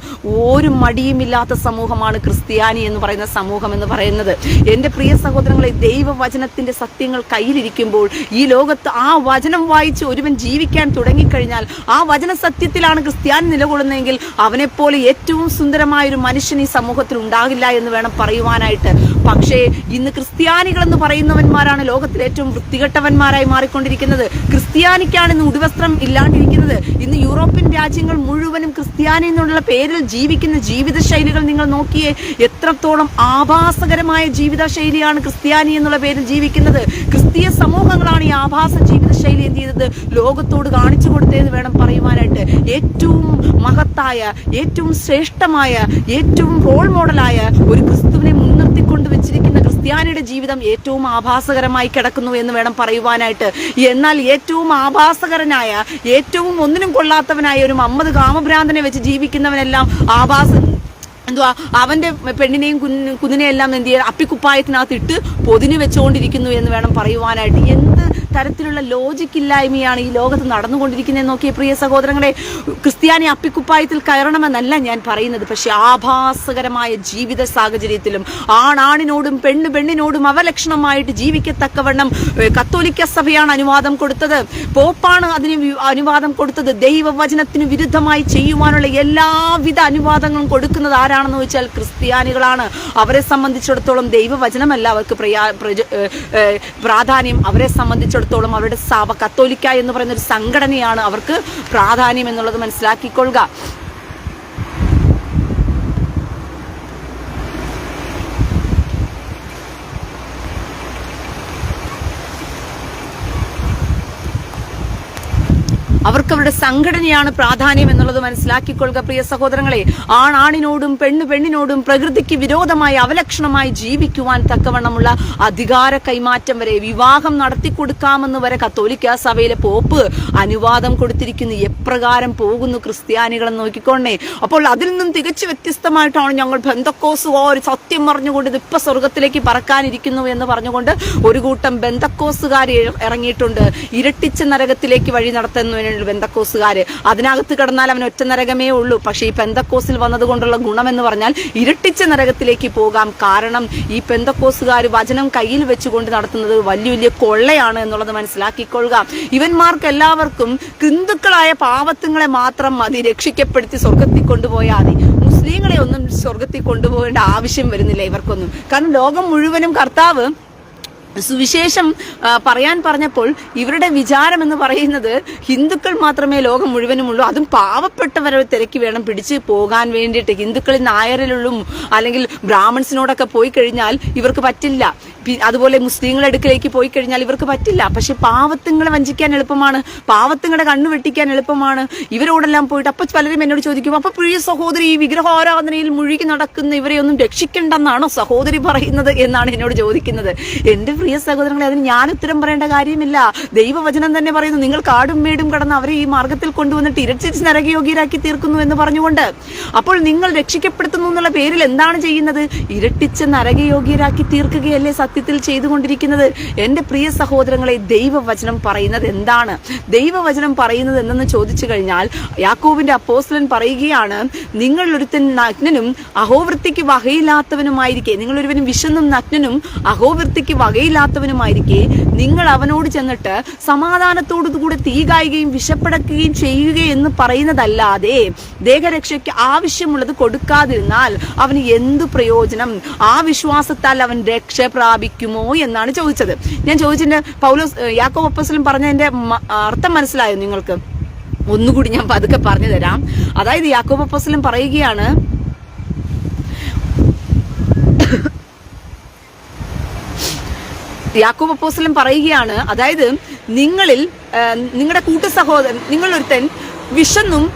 ഒരു മടിയുമില്ലാത്ത സമൂഹമാണ് ക്രിസ്ത്യാനി എന്ന് പറയുന്ന സമൂഹം എന്ന് പറയുന്നത്. എന്റെ പ്രിയ സഹോദരങ്ങളെ, ദൈവവചനത്തിന്റെ സത്യങ്ങൾ കയ്യിലിരിക്കുമ്പോൾ ഈ ലോകത്ത് ആ വചനം വായിച്ച് ഒരുവൻ ജീവിക്കാൻ തുടങ്ങിക്കഴിഞ്ഞാൽ, ആ വചന സത്യത്തിലാണ് ക്രിസ്ത്യാനി നിലകൊള്ളുന്നതെങ്കിൽ അവനെപ്പോലെ ഏറ്റവും സുന്ദരമായൊരു മനുഷ്യൻ ഈ സമൂഹത്തിൽ ഉണ്ടാകില്ല എന്ന് വേണം പറയുവാനായിട്ട്. പക്ഷേ ഇന്ന് ക്രിസ്ത്യാനികൾ എന്ന് പറയുന്നവന്മാരാണ് ലോകത്തിൽ ഏറ്റവും വൃത്തികെട്ടവന്മാരായി മാറിക്കൊണ്ടിരിക്കുന്നത്. ക്രിസ്ത്യാനിക്കാണ് ഇന്ന് ഉടുവസ്ത്രം ഇല്ലാണ്ടിരിക്കുന്നത്. ഇന്ന് യൂറോപ്യൻ രാജ്യങ്ങൾ മുഴുവനും ക്രിസ്ത്യാനി എന്നുള്ള പേരിൽ ജീവിക്കുന്ന ജീവിത ശൈലികൾ നിങ്ങൾ നോക്കിയേ. എത്രത്തോളം ആഭാസകരമായ ജീവിത ശൈലിയാണ് ക്രിസ്ത്യാനി എന്നുള്ള പേരിൽ ജീവിക്കുന്നത്. ക്രിസ്തീയ സമൂഹങ്ങളാണ് ഈ ആഭാസ ജീവിത ശൈലി എന്ത് ചെയ്തത് ലോകത്തോട് കാണിച്ചു കൊടുത്തതെന്ന് വേണം പറയുവാനായിട്ട്. ഏറ്റവും മഹത്തായ, ഏറ്റവും ശ്രേഷ്ഠമായ, ഏറ്റവും റോൾ മോഡലായ ഒരു ക്രിസ്തുവിനെ മുൻനിർത്തിക്കൊണ്ട് വെച്ചിരിക്കുന്ന ക്രിസ്ത്യാനിയുടെ ജീവിതം ഏറ്റവും ആഭാസകരമായി കിടക്കുന്നു എന്ന് വേണം പറയുവാനായിട്ട്. എന്നാൽ ഏറ്റവും ആഭാസകരനായ, ഏറ്റവും ഒന്നിനും കൊള്ളാത്തവനായ ഒരു മമ്മദ് കാമഭ്രാന്തനെ വെച്ച് ജീവിക്കുന്നവനെല്ലാം അവന്റെ പെണ്ണിനെയും കുഞ്ഞിനെയും എല്ലാം എന്ത് ചെയ്യുക, അപ്പിക്കുപ്പായത്തിനകത്ത് ഇട്ട് പൊതിഞ്ഞു വെച്ചുകൊണ്ടിരിക്കുന്നു എന്ന് വേണം പറയുവാനായിട്ട്. എന്ത് തരത്തിലുള്ള ലോജിക് ഇല്ലായ്മയാണ് ഈ ലോകത്ത് നടന്നുകൊണ്ടിരിക്കുന്നത് നോക്കിയ പ്രിയ സഹോദരങ്ങളെ. ക്രിസ്ത്യാനി അപ്പിക്കുപ്പായത്തിൽ കയറണമെന്നല്ല ഞാൻ പറയുന്നത്, പക്ഷെ ആഭാസകരമായ ജീവിത സാഹചര്യത്തിലും ആണാണിനോടും പെണ്ണിനോടും അവലക്ഷണമായിട്ട് ജീവിക്കത്തക്കവണ്ണം കത്തോലിക്ക സഭയാണ് അനുവാദം കൊടുത്തത്, പോപ്പാണ് അതിന് അനുവാദം കൊടുത്തത്. ദൈവവചനത്തിന് വിരുദ്ധമായി ചെയ്യുവാനുള്ള എല്ലാവിധ അനുവാദങ്ങളും കൊടുക്കുന്നത് ആരാണെന്ന് വെച്ചാൽ ക്രിസ്ത്യാനികളാണ്. അവരെ സംബന്ധിച്ചിടത്തോളം ദൈവവചനമല്ല അവർക്ക് പ്രാധാന്യം. അവരെ സംബന്ധിച്ചിടത്തോളം അവരുടെ സഭ കത്തോലിക്ക എന്ന് പറയുന്ന ഒരു സംഘടനയാണ് അവർക്ക് പ്രാധാന്യം എന്നുള്ളത് മനസ്സിലാക്കിക്കൊള്ളുക. അവർക്ക് അവരുടെ സംഘടനയാണ് പ്രാധാന്യം എന്നുള്ളത് മനസ്സിലാക്കിക്കൊള്ളുക പ്രിയ സഹോദരങ്ങളെ. ആണാണിനോടും പെണ്ണിനോടും പ്രകൃതിക്ക് വിരോധമായി അവലക്ഷണമായി ജീവിക്കുവാൻ തക്കവണ്ണമുള്ള അധികാര കൈമാറ്റം വരെ, വിവാഹം നടത്തിക്കൊടുക്കാമെന്ന് വരെ കത്തോലിക്ക സഭയിലെ പോപ്പ് അനുവാദം കൊടുത്തിരിക്കുന്നു. എപ്രകാരം പോകുന്നു ക്രിസ്ത്യാനികളെന്ന് നോക്കിക്കൊണ്ടേ. അപ്പോൾ അതിൽ നിന്നും തികച്ചു വ്യത്യസ്തമായിട്ടാണ് ഞങ്ങൾ ബെന്തക്കോസുകാർ സത്യം പറഞ്ഞുകൊണ്ട് ഇതിപ്പോ സ്വർഗത്തിലേക്ക് പറക്കാനിരിക്കുന്നു എന്ന് പറഞ്ഞുകൊണ്ട് ഒരു കൂട്ടം ബെന്തക്കോസുകാർ ഇറങ്ങിയിട്ടുണ്ട്. ഇരട്ടിച്ച നരകത്തിലേക്ക് വഴി നടത്തുന്നതിന് പെന്തക്കോസുകാര്. അതിനകത്ത് കിടന്നാൽ അവൻ ഒറ്റ നരകമേ ഉള്ളൂ. പക്ഷേ ഈ പെന്തക്കോസിൽ വന്നതുകൊണ്ടുള്ള ഗുണമെന്ന് പറഞ്ഞാൽ ഇരട്ടിച്ച നരകത്തിലേക്ക് പോകാം. കാരണം ഈ പെന്തക്കോസുകാർ വചനം കയ്യിൽ വെച്ചുകൊണ്ട് നടത്തുന്നത് വലിയ കൊള്ളയാണ് എന്നുള്ളത് മനസ്സിലാക്കിക്കൊള്ളുക. ഇവന്മാർക്ക് എല്ലാവർക്കും ഹിന്ദുക്കളായ പാവത്തുങ്ങളെ മാത്രം മതി രക്ഷിക്കപ്പെടുത്തി സ്വർഗത്തിൽ കൊണ്ടുപോയാൽ മതി. മുസ്ലിങ്ങളെ ഒന്നും സ്വർഗത്തിൽ കൊണ്ടുപോകേണ്ട ആവശ്യം വരുന്നില്ല ഇവർക്കൊന്നും. കാരണം ലോകം മുഴുവനും കർത്താവ് സുവിശേഷം പറയാൻ പറഞ്ഞപ്പോൾ ഇവരുടെ വിചാരം എന്ന് പറയുന്നത് ഹിന്ദുക്കൾ മാത്രമേ ലോകം മുഴുവനുമുള്ളൂ, അതും പാവപ്പെട്ടവരെ തിരക്കി വേണം പിടിച്ച് പോകാൻ വേണ്ടിയിട്ട്. ഹിന്ദുക്കളിൽ നായരിലും അല്ലെങ്കിൽ ബ്രാഹ്മൺസിനോടൊക്കെ പോയി കഴിഞ്ഞാൽ ഇവർക്ക് പറ്റില്ല. അതുപോലെ മുസ്ലിങ്ങളുടെ അടുക്കിലേക്ക് പോയി കഴിഞ്ഞാൽ ഇവർക്ക് പറ്റില്ല. പക്ഷെ പാവത്തുങ്ങളെ വഞ്ചിക്കാൻ എളുപ്പമാണ്, പാവത്തുങ്ങളുടെ കണ്ണു വെട്ടിക്കാൻ എളുപ്പമാണ്. ഇവരോടെല്ലാം പോയിട്ട് അപ്പൊ പലരും എന്നോട് ചോദിക്കും, അപ്പൊ പ്രിയ സഹോദരി ഈ വിഗ്രഹാരാധനയിൽ മുഴുകി നടക്കുന്ന ഇവരെ ഒന്നും രക്ഷിക്കണ്ടെന്നാണോ സഹോദരി പറയുന്നത് എന്നാണ് എന്നോട് ചോദിക്കുന്നത്. എന്റെ പ്രിയ സഹോദരങ്ങളെ, അതിന് ഞാൻ ഉത്തരം പറയേണ്ട കാര്യമില്ല. ദൈവവചനം തന്നെ പറയുന്നു, നിങ്ങൾ കാടും മേടും കടന്ന് അവരെ ഈ മാർഗത്തിൽ കൊണ്ടുവന്നിട്ട് ഇരട്ടിച്ച് നരകയോഗ്യരാക്കി തീർക്കുന്നു എന്ന് പറഞ്ഞുകൊണ്ട്. അപ്പോൾ നിങ്ങൾ രക്ഷിക്കപ്പെടുത്തുന്നു എന്നുള്ള പേരിൽ എന്താണ് ചെയ്യുന്നത്? ഇരട്ടിച്ച് നരകയോഗ്യരാക്കി തീർക്കുകയല്ലേ സത്യത്തിൽ ചെയ്തുകൊണ്ടിരിക്കുന്നത്. എന്റെ പ്രിയ സഹോദരങ്ങളെ, ദൈവവചനം പറയുന്നത് എന്താണ്? ദൈവവചനം പറയുന്നത് എന്തെന്ന് ചോദിച്ചു കഴിഞ്ഞാൽ യാക്കോബിന്റെ അപ്പോസ്തലൻ പറയുകയാണ്, നിങ്ങൾ ഒരുത്തൻ നഗ്നനും അഹോവൃത്തിക്ക് വകയില്ലാത്തവനുമായിരിക്കെ, നിങ്ങൾ ഒരുവനും വിശന്നും നഗ്നനും അഹോവൃത്തിക്ക് വകയില്ലാത്തവനുമായിരിക്കെ നിങ്ങൾ അവനോട് ചെന്നിട്ട് സമാധാനത്തോടുകൂടെ തീ കായുകയും വിശപ്പടക്കുകയും ചെയ്യുക എന്ന് പറയുന്നതല്ലാതെ ദേഹരക്ഷയ്ക്ക് ആവശ്യമുള്ളത് കൊടുക്കാതിരുന്നാൽ അവന് എന്തു പ്രയോജനം? ആ വിശ്വാസത്താൽ അവൻ രക്ഷ പ്രാപിക്കുമോ എന്നാണ് ചോദിച്ചത്. ഞാൻ ചോദിച്ചിട്ട് യാക്കോബ് അപ്പോസ്തലൻ പറഞ്ഞതിന്റെ അർത്ഥം മനസ്സിലായോ നിങ്ങൾക്ക്? ഒന്നുകൂടി ഞാൻ പതുക്കെ പറഞ്ഞു തരാം. അതായത് യാക്കോബ് അപ്പോസ്തലൻ പറയുകയാണ്, യാക്കോബ് അപ്പോസ്തലൻ പറയുകയാണ്, അതായത് നിങ്ങളിൽ നിങ്ങളുടെ കൂട്ടു സഹോദരൻ, നിങ്ങളൊരുത്തൻ വിശന്നും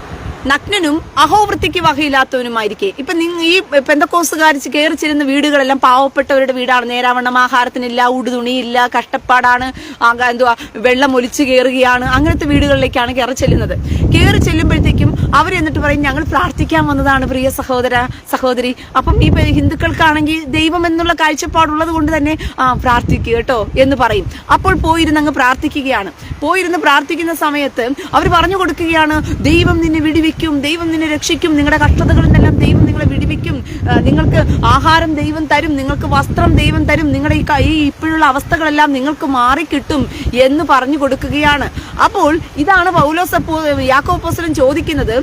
നഗ്നനും അഹോവൃത്തിക്ക് വകയില്ലാത്തവനുമായിരിക്കെ. ഇപ്പൊ ഈ പെന്തക്കോസുകാർ കയറി ചെല്ലുന്ന വീടുകളെല്ലാം പാവപ്പെട്ടവരുടെ വീടാണ്. നേരാവണ്ണം ആഹാരത്തിനില്ല, ഉടുതുണിയില്ല, കഷ്ടപ്പാടാണ്, എന്തുവാ വെള്ളം ഒലിച്ചു കയറുകയാണ്. അങ്ങനത്തെ വീടുകളിലേക്കാണ് കയറി ചെല്ലുന്നത്. കയറി ചെല്ലുമ്പോഴത്തേക്കും അവർ എന്നിട്ട് പറയും, ഞങ്ങൾ പ്രാർത്ഥിക്കാൻ വന്നതാണ് പ്രിയ സഹോദരി. അപ്പം ഈ ഹിന്ദുക്കൾക്കാണെങ്കിൽ ദൈവം എന്നുള്ള കാഴ്ചപ്പാടുള്ളത് കൊണ്ട് തന്നെ പ്രാർത്ഥിക്കുക കേട്ടോ എന്ന് പറയും. അപ്പോൾ പോയിരുന്ന് അങ്ങ് പ്രാർത്ഥിക്കുകയാണ്. പോയിരുന്ന് പ്രാർത്ഥിക്കുന്ന സമയത്ത് അവർ പറഞ്ഞു കൊടുക്കുകയാണ്, ദൈവം നിന്നെ വിടുവിക്കും, ദൈവം നിന്നെ രക്ഷിക്കും, നിങ്ങളുടെ കഷ്ടതകളിൽ നിന്നെല്ലാം ദൈവം നിങ്ങളെ വിടുവിക്കും, നിങ്ങൾക്ക് ആഹാരം ദൈവം തരും, നിങ്ങൾക്ക് വസ്ത്രം ദൈവം തരും, നിങ്ങളുടെ ഈ ഇപ്പോഴുള്ള അവസ്ഥകളെല്ലാം നിങ്ങൾക്ക് മാറിക്കിട്ടും എന്ന് പറഞ്ഞു കൊടുക്കുകയാണ്. അപ്പോൾ ഇതാണ് യാക്കോബ് അപ്പോസ്തലൻ ചോദിക്കുന്നത്,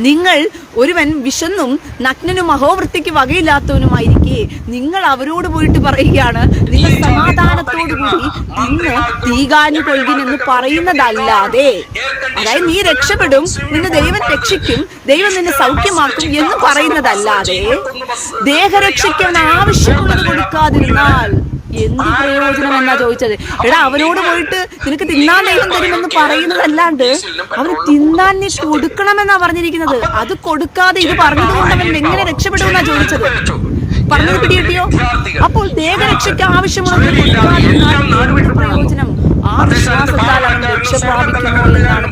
നിങ്ങൾ ഒരുവൻ വിശന്നും നഗ്നനും അഹോവൃത്തിക്ക് വകയില്ലാത്തവനുമായിരിക്കെ നിങ്ങൾ അവരോട് പോയിട്ട് പറയുകയാണ്, നിങ്ങൾ സമാധാനത്തോടുകൂടി തിന്ന് തീകാഞ്ഞു കൊള്ളുകിനെന്ന് പറയുന്നതല്ലാതെ, അതായത് നീ രക്ഷപ്പെടും, നിന്നെ ദൈവം രക്ഷിക്കും, ദൈവം നിന്നെ സൗഖ്യമാക്കും എന്ന് പറയുന്നതല്ലാതെ ദേഹരക്ഷയ്ക്ക് അവൻ ആവശ്യമുള്ളത് കൊടുക്കാതിരുന്നാൽ എന്ത് പ്രയോജനം എന്നാ ചോദിച്ചത്. എടാ, അവനോട് പോയിട്ട് നിനക്ക് തിന്നാൻ ദൈവം തരുമെന്ന് പറയുന്നതല്ലാണ്ട് അവന് തിന്നാൻ നീ കൊടുക്കണമെന്നാ പറഞ്ഞിരിക്കുന്നത്. അത് കൊടുക്കാതെ ഇത് പറഞ്ഞതുകൊണ്ട് അവൻ എങ്ങനെ രക്ഷപ്പെടുമെന്നാ ചോദിച്ചത്. പറഞ്ഞത് പിടികിട്ടിയോ? അപ്പോൾ ദേഹരക്ഷയ്ക്ക് ആവശ്യമുള്ളത് കൊടുക്കാതിരുന്നാൽ പ്രയോജനം? ആ വിശ്വാസത്താൽ അവൻ രക്ഷ പ്രാപിക്കുമോ എന്നാണ്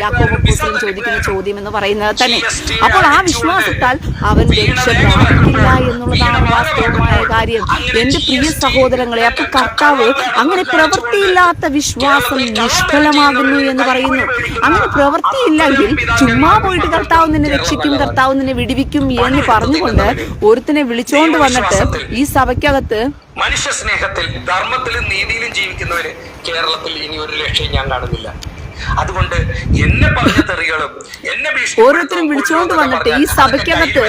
യാക്കോബ് അപ്പോസ്തലൻ ചോദിക്കുന്ന ചോദ്യം എന്ന് പറയുന്നത് തന്നെ. അപ്പോൾ ആ വിശ്വാസത്താൽ അവൻ രക്ഷ പ്രാപിക്കില്ല എന്നുള്ളതാണ് വാസ്തവമായ കാര്യം. എന്റെ പ്രിയ സഹോദരങ്ങളെ, അപ്പൊ കർത്താവ് അങ്ങനെ പ്രവൃത്തിയില്ലാത്ത വിശ്വാസം നിഷ്ഫലമാകുന്നു എന്ന് പറയുന്നു. അങ്ങനെ പ്രവൃത്തിയില്ലെങ്കിൽ ചുമ്മാ പോയിട്ട് കർത്താവ് നിന്നെ രക്ഷിക്കും, കർത്താവ് നിന്നെ വിടുവിക്കും എന്ന് പറഞ്ഞുകൊണ്ട് ഒരുത്തിനെ വിളിച്ചോണ്ട് വന്നിട്ട് ഈ സഭയ്ക്കകത്ത് മനുഷ്യ സ്നേഹത്തിൽ ധർമ്മത്തിലും നീതിയിലും ജീവിക്കുന്നവര് കേരളത്തിൽ ഇനി ഒരു രക്ഷയും ഞാൻ കാണുന്നില്ല. അതുകൊണ്ട് എന്നെ പറഞ്ഞ തെറികളും ഓരോരുത്തരും വിളിച്ചുകൊണ്ട് വന്നിട്ട് ഈ സഭയ്ക്കകത്ത്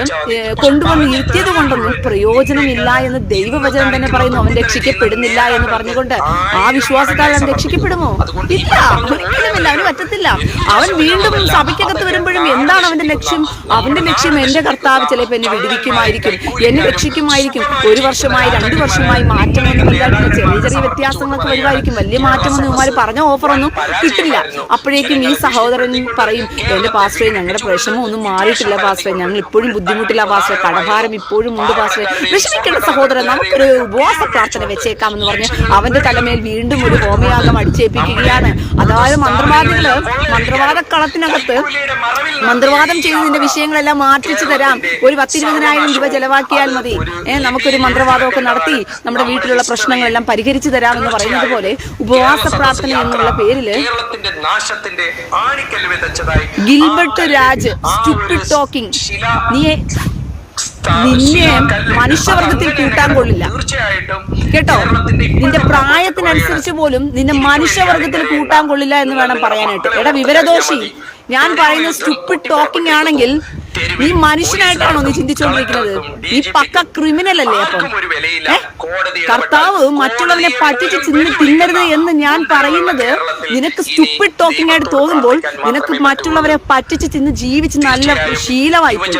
കൊണ്ടുവന്ന് ഇരുത്തിയത് കൊണ്ടൊന്നും പ്രയോജനമില്ല എന്ന് ദൈവവചനം തന്നെ പറയുന്നു. അവൻ രക്ഷിക്കപ്പെടുന്നില്ല എന്ന് പറഞ്ഞുകൊണ്ട് ആ വിശ്വാസത്താൽ അവൻ രക്ഷിക്കപ്പെടുമോ? ഇല്ല, ഒരിക്കലുമില്ല, അവന് പറ്റത്തില്ല. അവൻ വീണ്ടും സഭയ്ക്കകത്ത് വരുമ്പോഴും എന്താണ് അവന്റെ ലക്ഷ്യം? അവന്റെ ലക്ഷ്യം എന്റെ കർത്താവ് ചിലപ്പോൾ എന്നെ വിടുവിക്കുമായിരിക്കും, എന്നെ രക്ഷിക്കുമായിരിക്കും. 1 വർഷമായി 2 വർഷമായി മാറ്റമൊന്നും ഇല്ലാതെ ചെറിയ ചെറിയ വ്യത്യാസങ്ങളൊക്കെ വരുമായിരിക്കും. വലിയ മാറ്റമൊന്നും ഇവന്മാര് പറഞ്ഞ ഓഫറൊന്നും കിട്ടില്ല. അപ്പോഴേക്കും ഈ സഹോദരൻ പറയും, എന്റെ പാസ്റ്ററെ, ഞങ്ങളുടെ പ്രശ്നം ഒന്നും മാറിയിട്ടില്ല പാസ്റ്ററെ, ഞങ്ങൾ ഇപ്പോഴും ബുദ്ധിമുട്ടില്ല പാസ്റ്ററെ, കടഭാരം ഇപ്പോഴും ഉണ്ട് പാസ്റ്ററെ. വിഷമിക്കേണ്ട സഹോദരൻ, നമുക്കൊരു ഉപവാസ പ്രാർത്ഥന വെച്ചേക്കാമെന്ന് പറഞ്ഞ് അവന്റെ തലമേൽ വീണ്ടും ഒരു ഹോമയാഗം അടിച്ചേൽപ്പിക്കുകയാണ്. അതായത് മന്ത്രവാദക്കളത്തിനകത്ത് മന്ത്രവാദം ചെയ്തതിന്റെ വിഷയങ്ങളെല്ലാം മാറ്റിച്ചു തരാം, ഒരു 10-20,000 രൂപ ചെലവാക്കിയാൽ മതി, നമുക്കൊരു മന്ത്രവാദമൊക്കെ നടത്തി നമ്മുടെ വീട്ടിലുള്ള പ്രശ്നങ്ങളെല്ലാം പരിഹരിച്ചു തരാം എന്ന് പറയുന്നത് പോലെ ഉപവാസ പ്രാർത്ഥന എന്നുള്ള പേരില് ഗിൽബർട്ട് രാജ് സ്റ്റുപ്പിഡ് ടോക്കിംഗ്, നിന്നെ മനുഷ്യവർഗത്തിൽ കൂട്ടാൻ കൊള്ളില്ല കേട്ടോ. നിന്റെ പ്രായത്തിനനുസരിച്ച് പോലും നിന്നെ മനുഷ്യവർഗത്തിൽ കൂട്ടാൻ കൊള്ളില്ല എന്ന് വേണം പറയാനായിട്ട്. എടാ വിവരദോഷി, ഞാൻ പറയുന്ന സ്റ്റുപ്പിഡ് ടോക്കിംഗ് ആണെങ്കിൽ നീ മനുഷ്യനായിട്ടാണോ നീ ചിന്തിച്ചുകൊണ്ടിരിക്കുന്നത്? ഈ പക്ക ക്രിമിനൽ അല്ലേ? അപ്പം കർത്താവ് മറ്റുള്ളവനെ പറ്റിച്ച് തിന്നരുത് എന്ന് ഞാൻ പറയുന്നത് നിനക്ക് സ്റ്റുപ്പിഡ് ടോക്കിംഗ് ആയിട്ട് തോന്നുമ്പോൾ നിനക്ക് മറ്റുള്ളവരെ പറ്റിച്ച് തിന്ന് ജീവിച്ച് നല്ല ശീലമായി പോയി.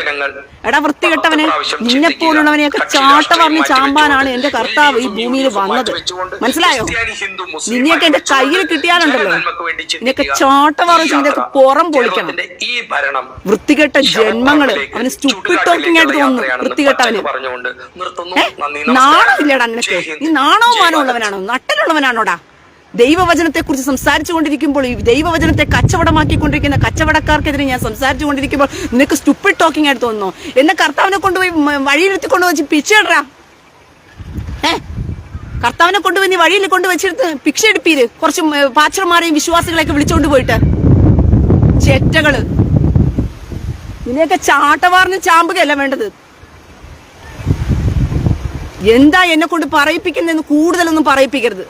എടാ വൃത്തികെട്ടവനെ, നിന്നെപ്പോലുള്ളവനെയൊക്കെ ചാട്ട പറഞ്ഞ് ചാമ്പാനാണ് എന്റെ കർത്താവ് ഈ ഭൂമിയിൽ വന്നത്. മനസ്സിലായോ? നിന്നെയൊക്കെ എന്റെ കയ്യിൽ കിട്ടിയാലുണ്ടല്ലോ, നിനക്ക് ചാട്ട പറഞ്ഞ് നിനക്ക് പുറം പൊളിക്കണം. വൃത്തികെട്ട ജന്മങ്ങള്. അവന് സ്റ്റുപ്പിഡ് ടോക്കിംഗ് ആയിട്ട് തോന്നുന്നു വൃത്തികെട്ടവന്. നാണമില്ലടാ നിനക്ക്? നീ നാണോ മാനോ ഉള്ളവനാണോ? നട്ടലുള്ളവനാണോടാ? ദൈവവചനത്തെ കുറിച്ച് സംസാരിച്ചു കൊണ്ടിരിക്കുമ്പോൾ, ഈ ദൈവവചനത്തെ കച്ചവടമാക്കിക്കൊണ്ടിരിക്കുന്ന കച്ചവടക്കാർക്കെതിരെ ഞാൻ സംസാരിച്ചു കൊണ്ടിരിക്കുമ്പോൾ നിനക്ക് സ്റ്റുപ്പിഡ് ടോക്കിംഗ് ആയിട്ട് തോന്നുന്നു. എന്നെ കർത്താവിനെ കൊണ്ടുപോയി വഴിയിലെത്തി കൊണ്ടുവച്ച് പിച്ചയിടാ. കർത്താവിനെ കൊണ്ടുപോയി നീ വഴിയിൽ കൊണ്ടുവച്ചിരുത്ത് ഭിക്ഷ എടുപ്പീര്. കുറച്ച് പാച്ചർമാരെയും വിശ്വാസികളെയൊക്കെ വിളിച്ചോണ്ട് പോയിട്ട് ചെറ്റകള്. നിന്നെയൊക്കെ ചാട്ടവാറിന് ചാമ്പുകയല്ല വേണ്ടത്. എന്താ എന്നെ കൊണ്ട് പറയിപ്പിക്കുന്നതെന്ന് കൂടുതലൊന്നും പറയിപ്പിക്കരുത്.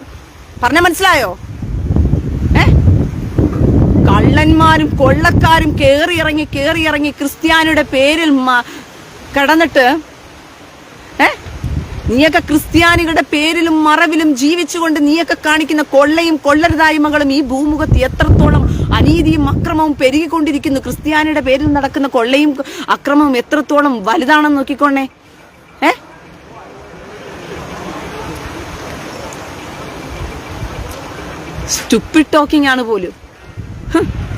പറഞ്ഞ മനസ്സിലായോ? കള്ളന്മാരും കൊള്ളക്കാരും കേറിയിറങ്ങി ക്രിസ്ത്യാനിയുടെ പേരിൽ കിടന്നിട്ട് നീയൊക്കെ ക്രിസ്ത്യാനികളുടെ പേരിലും മറവിലും ജീവിച്ചുകൊണ്ട് നീയൊക്കെ കാണിക്കുന്ന കൊള്ളയും കൊള്ളരുതായ്മകളും ഈ ഭൂമുഖത്ത് എത്രത്തോളം അനീതിയും അക്രമവും പെരുകിക്കൊണ്ടിരിക്കുന്നു. ക്രിസ്ത്യാനിയുടെ പേരിൽ നടക്കുന്ന കൊള്ളയും അക്രമവും എത്രത്തോളം വലുതാണെന്ന് നോക്കിക്കൊണ്ടേ. സ്റ്റുപ്പിഡ് ടോക്കിംഗ് ആണ് പോലും.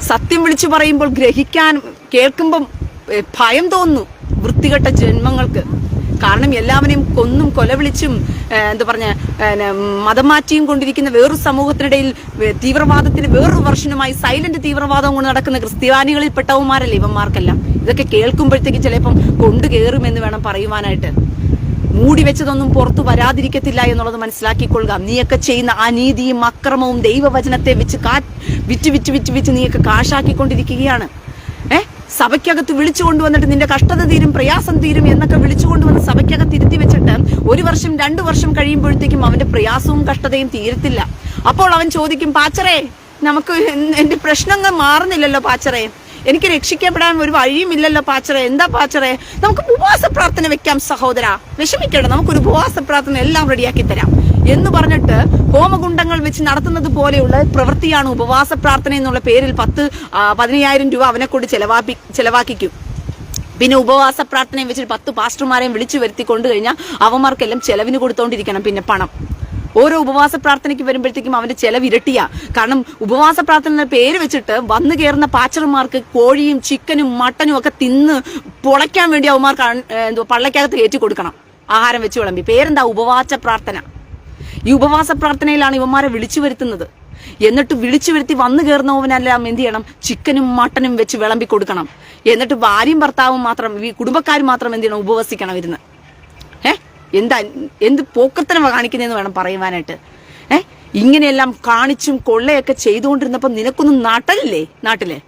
സത്യം വിളിച്ചു പറയുമ്പോൾ കേൾക്കുമ്പം ഭയം തോന്നുന്നു വൃത്തികെട്ട ജന്മങ്ങൾക്ക്. കാരണം എല്ലാവരെയും കൊന്നും കൊലവിളിച്ചും മതം മാറ്റിയും കൊണ്ടിരിക്കുന്ന വേറൊരു സമൂഹത്തിനിടയിൽ തീവ്രവാദത്തിന് വേറൊരു വർഷനുമായി സൈലന്റ് തീവ്രവാദം കൊണ്ട് നടക്കുന്ന ക്രിസ്ത്യാനികളിൽ പെട്ടവന്മാരല്ലേ ഇവന്മാർക്കെല്ലാം. ഇതൊക്കെ കേൾക്കുമ്പോഴത്തേക്ക് ചിലപ്പം കൊണ്ടുകയറുമെന്ന് വേണം പറയുവാനായിട്ട്. മൂടി വെച്ചതൊന്നും പുറത്തു വരാതിരിക്കത്തില്ല എന്നുള്ളത് മനസ്സിലാക്കിക്കൊള്ളുക. നീയൊക്കെ ചെയ്യുന്ന അനീതിയും അക്രമവും ദൈവവചനത്തെ വെച്ച് വിറ്റ് നീയൊക്കെ കാശാക്കിക്കൊണ്ടിരിക്കുകയാണ്. സഭയ്ക്കകത്ത് വിളിച്ചു കൊണ്ടുവന്നിട്ട് നിന്റെ കഷ്ടത തീരും, പ്രയാസം തീരും എന്നൊക്കെ വിളിച്ചു കൊണ്ടുവന്ന് സഭയ്ക്കകത്ത് ഇരുത്തി വെച്ചിട്ട് 1 വർഷം 2 വർഷം കഴിയുമ്പോഴത്തേക്കും അവന്റെ പ്രയാസവും കഷ്ടതയും തീരത്തില്ല. അപ്പോൾ അവൻ ചോദിക്കും, പാച്ചറേ നമുക്ക് എന്റെ പ്രശ്നങ്ങൾ മാറുന്നില്ലല്ലോ പാച്ചറേ, എനിക്ക് രക്ഷിക്കപ്പെടാൻ ഒരു വഴിയുമില്ലല്ലോ പാച്ചറേ, എന്താ പാച്ചറേ നമുക്ക് ഉപവാസ പ്രാർത്ഥന വെക്കാം സഹോദര, വിഷമിക്കണ്ട, നമുക്കൊരു ഉപവാസ പ്രാർത്ഥന എല്ലാം റെഡിയാക്കി തരാം എന്ന് പറഞ്ഞിട്ട് ഹോമകുണ്ടങ്ങൾ വെച്ച് നടത്തുന്നത് പോലെയുള്ള പ്രവൃത്തിയാണ് ഉപവാസ പ്രാർത്ഥന എന്നുള്ള പേരിൽ 10,000 രൂപ അവനെ കൊണ്ട് ചെലവാക്കിക്കും. പിന്നെ ഉപവാസ പ്രാർത്ഥനയും വെച്ചിട്ട് 10 പാസ്റ്റർമാരെയും വിളിച്ചു വരുത്തി കൊണ്ടു കഴിഞ്ഞാൽ അവന്മാർക്കെല്ലാം ചെലവിന് കൊടുത്തോണ്ടിരിക്കണം. പിന്നെ പണം ഓരോ ഉപവാസ പ്രാർത്ഥനയ്ക്ക് വരുമ്പോഴത്തേക്കും അവന്റെ ചെലവ് ഇരട്ടിയാ. കാരണം ഉപവാസ പ്രാർത്ഥന എന്ന പേര് വെച്ചിട്ട് വന്നു കയറുന്ന പാച്ചർമാർക്ക് കോഴിയും ചിക്കനും മട്ടനും ഒക്കെ തിന്ന് പൊളയ്ക്കാൻ വേണ്ടി അവന്മാർക്ക് പള്ളക്കകത്ത് കയറ്റി കൊടുക്കണം ആഹാരം വെച്ച് വിളമ്പി. പേരെന്താ? ഉപവാസ പ്രാർത്ഥന. ഈ ഉപവാസ പ്രാർത്ഥനയിലാണ് ഇവന്മാരെ വിളിച്ചു വരുത്തുന്നത്. എന്നിട്ട് വിളിച്ചു വരുത്തി വന്നു കയറുന്നവനെല്ലാം എന്ത് ചെയ്യണം? ചിക്കനും മട്ടനും വെച്ച് വിളമ്പി കൊടുക്കണം. എന്നിട്ട് ഭാര്യയും ഭർത്താവും മാത്രം, ഈ കുടുംബക്കാരും മാത്രം എന്ത് ചെയ്യണം? ഉപവസിക്കണം ഇരുന്ന്. എന്ത് പോക്കത്തനമാണ് കാണിക്കുന്നതെന്ന് വേണം പറയുവാനായിട്ട്. ഇങ്ങനെയെല്ലാം കാണിച്ചും കൊള്ളയൊക്കെ ചെയ്തുകൊണ്ടിരുന്നപ്പോ നിനക്കൊന്നും നട്ടലില്ലേ നാട്ടിലെ?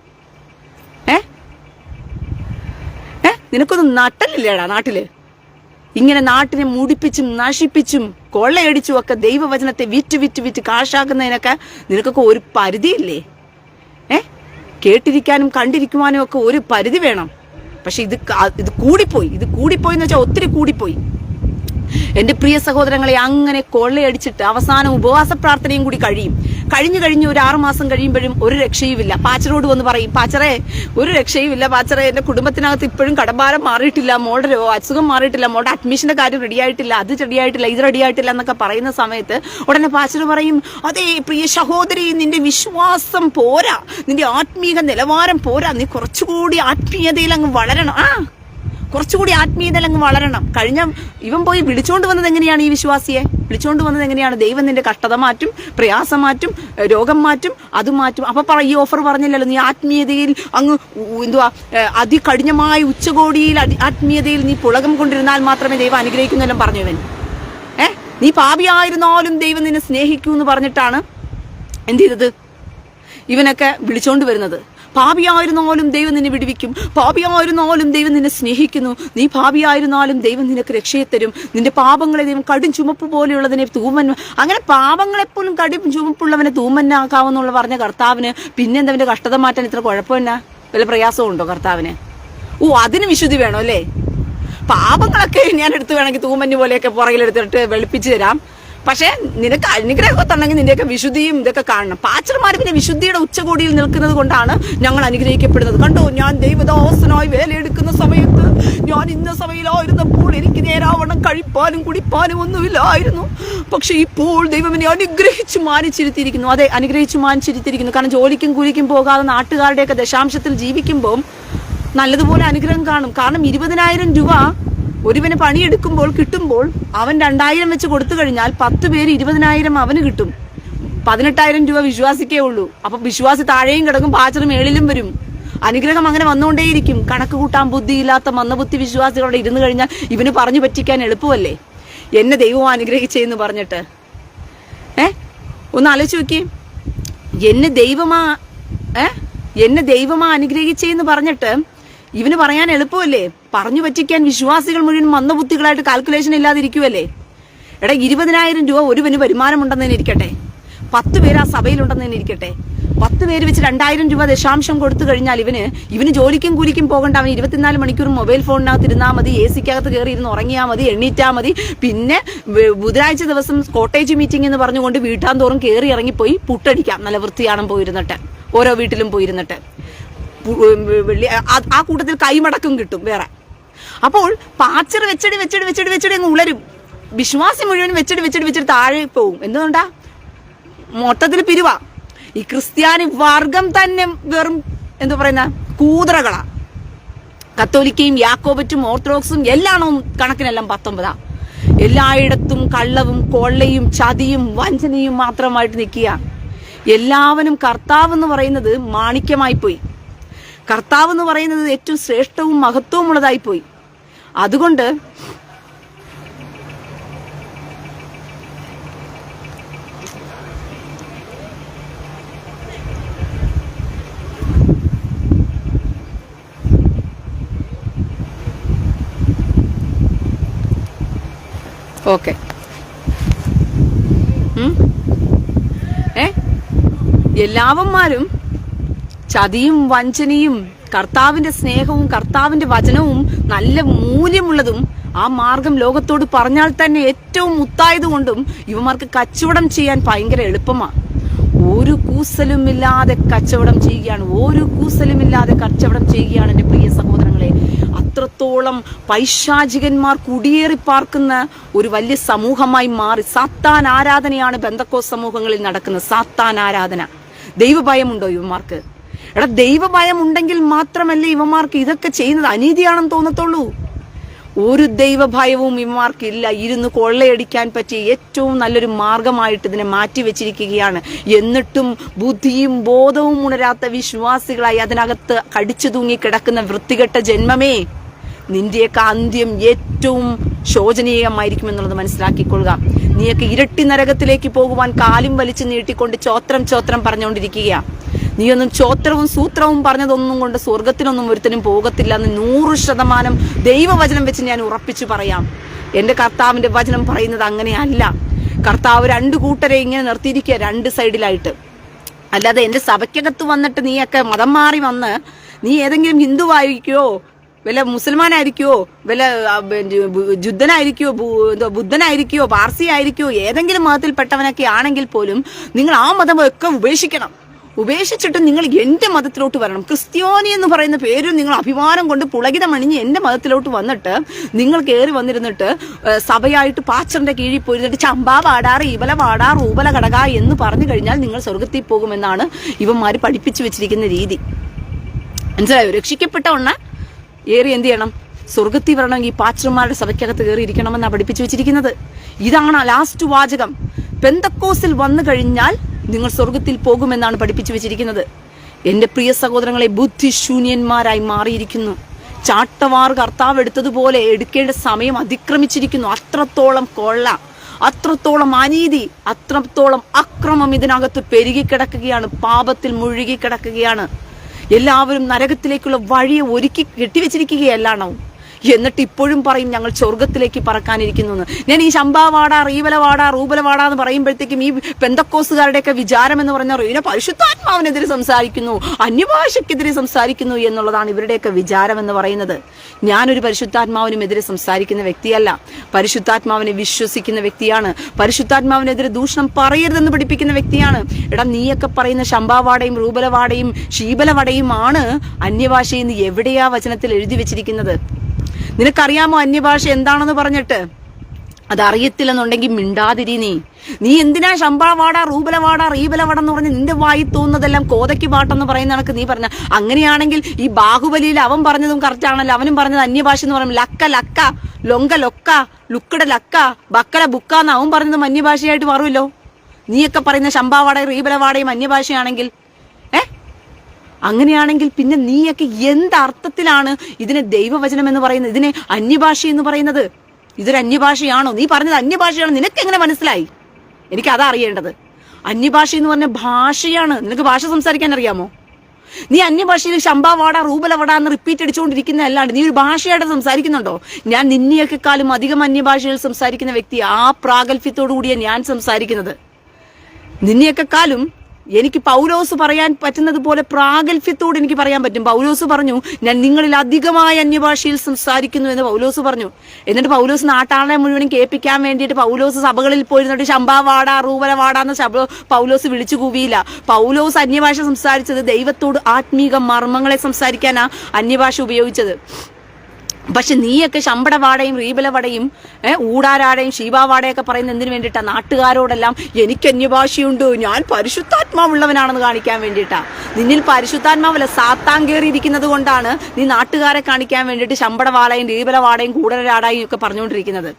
നിനക്കൊന്നും നട്ടലില്ലേടാ നാട്ടില്? ഇങ്ങനെ നാട്ടിനെ മുടിപ്പിച്ചും നശിപ്പിച്ചും കൊള്ളയടിച്ചും ഒക്കെ ദൈവവചനത്തെ വിറ്റ് കാശാക്കുന്നതിനൊക്കെ നിനക്കൊക്കെ ഒരു പരിധിയില്ലേ? കേട്ടിരിക്കാനും കണ്ടിരിക്കുവാനും ഒക്കെ ഒരു പരിധി വേണം. പക്ഷെ ഇത് കൂടിപ്പോയി എന്ന് വെച്ചാൽ ഒത്തിരി കൂടിപ്പോയി. എന്റെ പ്രിയ സഹോദരങ്ങളെ, അങ്ങനെ കൊള്ളയടിച്ചിട്ട് അവസാനം ഉപവാസ പ്രാർത്ഥനയും കൂടി കഴിഞ്ഞു ഒരു 6 മാസം കഴിയുമ്പോഴും ഒരു രക്ഷയുമില്ല. പാച്ചറോട് വന്ന് പറയും, പാച്ചറേ ഒരു രക്ഷയുമില്ല പാച്ചറേ, എന്റെ കുടുംബത്തിനകത്ത് ഇപ്പോഴും കടഭാരം മാറിയിട്ടില്ല, മോളുടെ അസുഖം മാറിയിട്ടില്ല, മോളുടെ അഡ്മിഷന്റെ കാര്യം റെഡിയായിട്ടില്ല, അത് റെഡിയായിട്ടില്ല, ഇത് റെഡിയായിട്ടില്ല എന്നൊക്കെ പറയുന്ന സമയത്ത് ഉടനെ പാച്ചർ പറയും, അതേ പ്രിയ സഹോദരി, നിന്റെ വിശ്വാസം പോരാ, നിന്റെ ആത്മീക നിലവാരം പോരാ, നീ കുറച്ചുകൂടി ആത്മീയതയിൽ അങ്ങ് വളരണം, കുറച്ചുകൂടി ആത്മീയതയിൽ അങ്ങ് വളരണം. ഇവൻ പോയി വിളിച്ചോണ്ട് വന്നത് എങ്ങനെയാണ്? ഈ വിശ്വാസിയെ വിളിച്ചോണ്ട് വന്നത് എങ്ങനെയാണ്? ദൈവം നിന്റെ കഷ്ടത മാറ്റും, പ്രയാസം മാറ്റും, രോഗം മാറ്റും, അത് മാറ്റും. അപ്പൊ ഈ ഓഫർ പറഞ്ഞില്ലല്ലോ, നീ ആത്മീയതയിൽ അങ്ങ് അതികഠിനമായ ഉച്ചകോടിയിൽ ആത്മീയതയിൽ നീ പുളകം കൊണ്ടിരുന്നാൽ മാത്രമേ ദൈവം അനുഗ്രഹിക്കുന്നെല്ലാം പറഞ്ഞു ഇവൻ. നീ പാപിയായിരുന്നാലും ദൈവം നിന്നെ സ്നേഹിക്കൂ എന്ന് പറഞ്ഞിട്ടാണ് എന്ത് ചെയ്തത്? ഇവനൊക്കെ വിളിച്ചോണ്ട് വരുന്നത്. പാപിയായിരുന്നാലും ദൈവം നിന്നെ വിടുവിക്കും, പാപിയായിരുന്നാലും ദൈവം നിന്നെ സ്നേഹിക്കുന്നു, നീ പാപിയായിരുന്നാലും ദൈവം നിനക്ക് രക്ഷയെ തരും, നിന്റെ പാപങ്ങളെ ദൈവം കടും ചുമപ്പ് പോലെയുള്ളതിനെ തൂമൻ, അങ്ങനെ പാപങ്ങളെപ്പോലും കടും ചുമപ്പുള്ളവനെ തൂമന്നാക്കാമെന്നുള്ള പറഞ്ഞ കർത്താവിന് പിന്നെന്തവന്റെ കഷ്ടത മാറ്റാൻ ഇത്ര കുഴപ്പമെന്നാ? വല്ല പ്രയാസവും ഉണ്ടോ കർത്താവിന്? അതിന് വിശുദ്ധി വേണോ അല്ലേ? പാപങ്ങളൊക്കെ ഞാൻ എടുത്ത് വേണമെങ്കിൽ തൂമഞ്ഞ് പോലെയൊക്കെ പുറകിലെടുത്തിട്ട് വെളുപ്പിച്ച് തരാം. പക്ഷെ നിനക്ക് അനുഗ്രഹത്തുണ്ടെങ്കിൽ നിന്റെയൊക്കെ വിശുദ്ധിയും ഇതൊക്കെ കാണണം. പാച്ചർമാർ പിന്നെ വിശുദ്ധിയുടെ ഉച്ചകോടിയിൽ നിൽക്കുന്നത് കൊണ്ടാണ് ഞങ്ങൾ അനുഗ്രഹിക്കപ്പെടുന്നത്. കണ്ടോ, ഞാൻ ദൈവദാസനായി വേലയെടുക്കുന്ന സമയത്ത് ഞാൻ ഇന്ന സഭയിലായിരുന്നപ്പോൾ എനിക്ക് നേരാവണ്ണം കഴിപ്പാനും കുടിപ്പാനും ഒന്നുമില്ലായിരുന്നു. പക്ഷെ ഇപ്പോൾ ദൈവം എന്നെ അനുഗ്രഹിച്ചു മാനിച്ചിരുത്തിയിരിക്കുന്നു. അതെ, അനുഗ്രഹിച്ചു മാനിച്ചിരുത്തിയിരിക്കുന്നു. കാരണം ജോലിക്കും കൂലിക്കും പോകാതെ നാട്ടുകാരുടെയൊക്കെ ദശാംശത്തിൽ ജീവിക്കുമ്പോൾ നല്ലതുപോലെ അനുഗ്രഹം കാണും. കാരണം 20,000 രൂപ ഒരുവന് പണിയെടുക്കുമ്പോൾ കിട്ടുമ്പോൾ അവൻ 2,000 വെച്ച് കൊടുത്തു കഴിഞ്ഞാൽ 10 പേര് 20,000 അവന് കിട്ടും. 18,000 രൂപ വിശ്വാസിക്കേ ഉള്ളൂ. അപ്പൊ വിശ്വാസി താഴെയും കിടക്കും, പാച്ചർ മേളിലും വരും. അനുഗ്രഹം അങ്ങനെ വന്നുകൊണ്ടേയിരിക്കും. കണക്ക് കൂട്ടാൻ ബുദ്ധിയില്ലാത്ത മന്ദബുദ്ധി വിശ്വാസികളോട് ഇരുന്ന് കഴിഞ്ഞാൽ ഇവന് പറഞ്ഞു പറ്റിക്കാൻ എളുപ്പമല്ലേ? എന്നെ ദൈവം അനുഗ്രഹിച്ചെന്ന് പറഞ്ഞിട്ട് ഒന്ന് ആലോചിച്ച് നോക്കി. എന്നെ ദൈവമാ അനുഗ്രഹിച്ചെന്ന് പറഞ്ഞിട്ട് ഇവന് പറയാൻ എളുപ്പമല്ലേ? പറഞ്ഞു പറ്റിക്കാൻ വിശ്വാസികൾ മുഴുവൻ മന്ദബുദ്ധികളായിട്ട് കാൽക്കുലേഷൻ ഇല്ലാതിരിക്കുമല്ലേ? 20,000 രൂപ ഒരുവന് വരുമാനമുണ്ടെന്ന് ഇരിക്കട്ടെ, 10 പേര് ആ സഭയിലുണ്ടെന്ന് ഇരിക്കട്ടെ, 10 പേര് വെച്ച് 2,000 രൂപ ദശാംശം കൊടുത്തു കഴിഞ്ഞാൽ ഇവന് ജോലിക്കും കൂലിക്കും പോകണ്ട. അവന് 24 മണിക്കൂർ മൊബൈൽ ഫോണിനകത്ത് ഇരുന്നാൽ മതി, AC-ക്കകത്ത് കയറി ഇരുന്ന് ഉറങ്ങിയാൽ മതി, എണ്ണീറ്റാൽ മതി. പിന്നെ ബുധനാഴ്ച ദിവസം കോട്ടേജ് മീറ്റിംഗ് എന്ന് പറഞ്ഞുകൊണ്ട് വീട്ടാന്തോറും കയറി ഇറങ്ങിപ്പോയി പുട്ടടിക്കാം. നല്ല വൃത്തിയാണം പോയിരുന്നിട്ട്, ഓരോ വീട്ടിലും പോയിരുന്നിട്ട് ആ കൂട്ടത്തിൽ കൈമടക്കും കിട്ടും വേറെ. അപ്പോൾ പാച്ചർ വെച്ചടി അങ്ങ് ഉളരും. വിശ്വാസി മുഴുവൻ വെച്ചടി താഴെ പോവും. എന്തുകൊണ്ടാ? മൊത്തത്തിൽ പിരിവാ. ഈ ക്രിസ്ത്യാനി വർഗം തന്നെ വെറും എന്താ പറയുന്ന കൂതറകളാ. കത്തോലിക്കയും യാക്കോബറ്റും ഓർത്തഡോക്സും എല്ലാം കണക്കിനെല്ലാം 19. എല്ലായിടത്തും കള്ളവും കൊള്ളയും ചതിയും വഞ്ചനയും മാത്രമായിട്ട് നിൽക്കുക. എല്ലാവരും കർത്താവ് എന്ന് പറയുന്നത് മാണിക്യമായി പോയി. കർത്താവ് എന്ന് പറയുന്നത് ഏറ്റവും ശ്രേഷ്ഠവും മഹത്വവും ഉള്ളതായി പോയി. അതുകൊണ്ട് ഓക്കെ എല്ലാവന്മാരും ചതിയും വഞ്ചനയും കർത്താവിന്റെ സ്നേഹവും കർത്താവിന്റെ വചനവും നല്ല മൂല്യമുള്ളതും ആ മാർഗം ലോകത്തോട് പറഞ്ഞാൽ തന്നെ ഏറ്റവും മുത്തായതുകൊണ്ടും ഇവന്മാർക്ക് കച്ചവടം ചെയ്യാൻ ഭയങ്കര എളുപ്പമാണ്. ഒരു കൂസലുമില്ലാതെ കച്ചവടം ചെയ്യുകയാണ് എന്റെ പ്രിയ സഹോദരങ്ങളെ. അത്രത്തോളം പൈശാചികന്മാർ കുടിയേറി പാർക്കുന്ന ഒരു വലിയ സമൂഹമായി മാറി. സാത്താൻ ആരാധനയാണ് പെന്തക്കോസ്ത് സമൂഹങ്ങളിൽ നടക്കുന്നത്. സാത്താൻ ആരാധന. ദൈവഭയമുണ്ടോ ഇവന്മാർക്ക്? ദൈവഭയം ഉണ്ടെങ്കിൽ മാത്രമല്ലേ ഇവന്മാർക്ക് ഇതൊക്കെ ചെയ്യുന്നത് അനീതിയാണെന്ന് തോന്നത്തുള്ളൂ. ഒരു ദൈവഭയവും ഇവന്മാർക്കില്ല. ഇരുന്ന് കൊള്ളയടിക്കാൻ പറ്റിയ ഏറ്റവും നല്ലൊരു മാർഗമായിട്ട് ഇതിനെ മാറ്റി വെച്ചിരിക്കുകയാണ്. എന്നിട്ടും ബുദ്ധിയും ബോധവും ഉണരാത്ത വിശ്വാസികളായി അതിനകത്ത് കടിച്ചു തൂങ്ങി കിടക്കുന്ന വൃത്തികെട്ട ജന്മമേ, നിന്റെയൊക്കെ അന്ത്യം ഏറ്റവും ശോചനീയമായിരിക്കുമെന്നുള്ളത് മനസ്സിലാക്കിക്കൊള്ളുക. നീയൊക്കെ ഇരട്ടി നരകത്തിലേക്ക് പോകുവാൻ കാലും വലിച്ചു നീട്ടിക്കൊണ്ട് ചോത്രം പറഞ്ഞുകൊണ്ടിരിക്കുക. നീയൊന്നും ചോത്രവും സൂത്രവും പറഞ്ഞതൊന്നും കൊണ്ട് സ്വർഗത്തിനൊന്നും ഒരുത്തനും പോകത്തില്ല എന്ന് 100% ദൈവവചനം വെച്ച് ഞാൻ ഉറപ്പിച്ചു പറയാം. എന്റെ കർത്താവിന്റെ വചനം പറയുന്നത് അങ്ങനെയല്ല. കർത്താവ് 2 കൂട്ടരെ ഇങ്ങനെ നിർത്തിയിരിക്കുക, 2 സൈഡിലായിട്ട്. അല്ലാതെ എന്റെ സഭയ്ക്കകത്ത് വന്നിട്ട് നീയൊക്കെ മതം മാറി വന്ന് നീ ഏതെങ്കിലും ഹിന്ദുവായിരിക്കോ, വല്ല മുസൽമാനായിരിക്കോ, വല്ല ജുദ്ധനായിരിക്കോ, ബുദ്ധനായിരിക്കോ, പാർസി ആയിരിക്കോ, ഏതെങ്കിലും മതത്തിൽപ്പെട്ടവനൊക്കെ ആണെങ്കിൽ പോലും നിങ്ങൾ ആ മതമൊക്കെ ഉപേക്ഷിക്കണം. ഉപേക്ഷിച്ചിട്ട് നിങ്ങൾ എന്റെ മതത്തിലോട്ട് വരണം. ക്രിസ്ത്യാനി എന്ന് പറയുന്ന പേരും നിങ്ങൾ അഭിമാനം കൊണ്ട് പുളകിതമണിഞ്ഞ് എന്റെ മതത്തിലോട്ട് വന്നിട്ട് നിങ്ങൾ കയറി വന്നിരുന്നിട്ട് സഭയായിട്ട് പാച്ചറിന്റെ കീഴിൽ പോയിരുന്നിട്ട് ചമ്പാ വാടാറ് ഈബല വാടാറ് ഊബല കടക എന്ന് പറഞ്ഞു കഴിഞ്ഞാൽ നിങ്ങൾ സ്വർഗത്തിൽ പോകുമെന്നാണ് ഇവന്മാര് പഠിപ്പിച്ചു വെച്ചിരിക്കുന്ന രീതി. മനസ്സിലായോ? രക്ഷിക്കപ്പെട്ട ഏറി എന്ത് ചെയ്യണം? സ്വർഗത്തിൽ വരണമെങ്കിൽ പാച്ചർമാരുടെ സഭയ്ക്കകത്ത് കയറി ഇരിക്കണമെന്നാണ് പഠിപ്പിച്ചു വെച്ചിരിക്കുന്നത്. ഇതാണ് ലാസ്റ്റ് വാചകം. പെന്തക്കോസ്തിൽ വന്നു കഴിഞ്ഞാൽ നിങ്ങൾ സ്വർഗത്തിൽ പോകുമെന്നാണ് പഠിപ്പിച്ചു വെച്ചിരിക്കുന്നത്. എന്റെ പ്രിയ സഹോദരങ്ങളെ, ബുദ്ധിശൂന്യന്മാരായി മാറിയിരിക്കുന്നു. ചാട്ടവാർ കർത്താവ് എടുത്തതുപോലെ എടുക്കേണ്ട സമയം അതിക്രമിച്ചിരിക്കുന്നു. അത്രത്തോളം കൊള്ള, അത്രത്തോളം അനീതി, അത്രത്തോളം അക്രമം ഇതിനകത്ത് പെരുകിക്കിടക്കുകയാണ്. പാപത്തിൽ മുഴുകിക്കിടക്കുകയാണ്. എല്ലാവരും നരകത്തിലേക്കുള്ള വഴിയെ ഒരുക്കി കെട്ടിവെച്ചിരിക്കുകയല്ലാണോ? എന്നിട്ട് ഇപ്പോഴും പറയും ഞങ്ങൾ സ്വർഗത്തിലേക്ക് പറക്കാനിരിക്കുന്നു എന്ന്. ഞാൻ ഈ ശമ്പാവാട, റീബലവാട, റൂബലവാട എന്ന് പറയുമ്പോഴത്തേക്കും ഈ പെന്തക്കോസുകാരുടെയൊക്കെ വിചാരം എന്ന് പറഞ്ഞാൽ ഇതിനെ പരിശുദ്ധാത്മാവിനെതിരെ സംസാരിക്കുന്നു, അന്യഭാഷയ്ക്കെതിരെ സംസാരിക്കുന്നു എന്നുള്ളതാണ് ഇവരുടെയൊക്കെ വിചാരം എന്ന് പറയുന്നത്. ഞാനൊരു പരിശുദ്ധാത്മാവിനും എതിരെ സംസാരിക്കുന്ന വ്യക്തിയല്ല, പരിശുദ്ധാത്മാവിനെ വിശ്വസിക്കുന്ന വ്യക്തിയാണ്, പരിശുദ്ധാത്മാവിനെതിരെ ദൂഷണം പറയരുതെന്ന് പഠിപ്പിക്കുന്ന വ്യക്തിയാണ്. എടാ, നീയൊക്കെ പറയുന്ന ശമ്പാവാടയും റൂബലവാടയും ശീബലവടയുമാണ് അന്യഭാഷയെന്ന് എവിടെയാ വചനത്തിൽ എഴുതി വെച്ചിരിക്കുന്നത്? നിനക്കറിയാമോ അന്യഭാഷ എന്താണെന്ന് പറഞ്ഞിട്ട്? അതറിയത്തില്ലെന്നുണ്ടെങ്കിൽ മിണ്ടാതിരി. നീ എന്തിനാ ശമ്പാവാട, റൂബലവാട, റീബലവട എന്ന് പറഞ്ഞ് നിന്റെ വായി തോന്നുന്നതെല്ലാം കോതയ്ക്ക് പാട്ടെന്ന് പറയുന്ന കണക്ക് നീ പറഞ്ഞ? അങ്ങനെയാണെങ്കിൽ ഈ ബാഹുബലിയിൽ അവൻ പറഞ്ഞതും കറക്റ്റ് ആണല്ലോ. അവനും പറഞ്ഞത് അന്യഭാഷ എന്ന് പറയുമ്പോൾ ലക്ക ലക്ക, ലൊങ്ക ലൊക്ക, ലുക്കട ലക്ക, ബക്കല ബുക്ക എന്ന് അവൻ പറഞ്ഞതും അന്യഭാഷയായിട്ട് മാറുമല്ലോ. നീയൊക്കെ പറയുന്ന ശമ്പാവാടയും റീബലവാടയും അന്യഭാഷയാണെങ്കിൽ അങ്ങനെയാണെങ്കിൽ പിന്നെ നീയൊക്കെ എന്തർത്ഥത്തിലാണ് ഇതിനെ ദൈവവചനം എന്ന് പറയുന്നത്, ഇതിനെ അന്യഭാഷ എന്ന് പറയുന്നത്? ഇതൊരു അന്യഭാഷയാണോ? നീ പറഞ്ഞത് അന്യഭാഷയാണ്, നിനക്ക് എങ്ങനെ മനസ്സിലായി? എനിക്കതാ അറിയേണ്ടത്. അന്യഭാഷ എന്ന് പറഞ്ഞ ഭാഷയാണ്. നിനക്ക് ഭാഷ സംസാരിക്കാൻ അറിയാമോ? നീ അന്യഭാഷയിൽ ശമ്പാവാട, റൂബലവട എന്ന് റിപ്പീറ്റ് അടിച്ചുകൊണ്ടിരിക്കുന്ന അല്ലാണ്ട് നീ ഒരു ഭാഷയായിട്ട് സംസാരിക്കുന്നുണ്ടോ? ഞാൻ നിന്നെയൊക്കെക്കാളും അധികം അന്യഭാഷയിൽ സംസാരിക്കുന്ന വ്യക്തി. ആ പ്രാഗൽഭ്യത്തോടു കൂടിയാണ് ഞാൻ സംസാരിക്കുന്നത്. നിന്നെയൊക്കെക്കാളും എനിക്ക് പൗലോസ് പറയാൻ പറ്റുന്നത് പോലെ പ്രാഗൽഭ്യത്തോട് എനിക്ക് പറയാൻ പറ്റും. പൗലോസ് പറഞ്ഞു, ഞാൻ നിങ്ങളിൽ അധികമായ അന്യഭാഷയിൽ സംസാരിക്കുന്നു എന്ന് പൗലോസ് പറഞ്ഞു. എന്നിട്ട് പൗലോസ് നാട്ടാളെ മുഴുവനും കേൾപ്പിക്കാൻ വേണ്ടിയിട്ട് പൗലോസ് സഭകളിൽ പോയിരുന്നിട്ട് ശമ്പാവാട, റൂബലവാട എന്ന് പൗലോസ് വിളിച്ചു കൂവിയില്ല. പൗലോസ് അന്യഭാഷ സംസാരിച്ചത് ദൈവത്തോട് ആത്മീക മർമ്മങ്ങളെ സംസാരിക്കാനാ അന്യഭാഷ ഉപയോഗിച്ചത്. പക്ഷെ നീയൊക്കെ ശമ്പടവാടയും റീബലവടയും ഊടാരാടയും ശീബാവാടയൊക്കെ പറയുന്നത് എന്തിനു വേണ്ടിയിട്ടാ? നാട്ടുകാരോടെല്ലാം എനിക്ക് അന്യഭാഷയുണ്ട്, ഞാൻ പരിശുദ്ധാത്മാവുള്ളവനാണെന്ന് കാണിക്കാൻ വേണ്ടിയിട്ടാ. നിന്നിൽ പരിശുദ്ധാത്മാവല്ല, സാത്താൻ കയറിയിരിക്കുന്നത് കൊണ്ടാണ് നീ നാട്ടുകാരെ കാണിക്കാൻ വേണ്ടിയിട്ട് ശമ്പടവാടയും റീബലവാടയും കൂടരാടായും ഒക്കെ പറഞ്ഞുകൊണ്ടിരിക്കുന്നത്.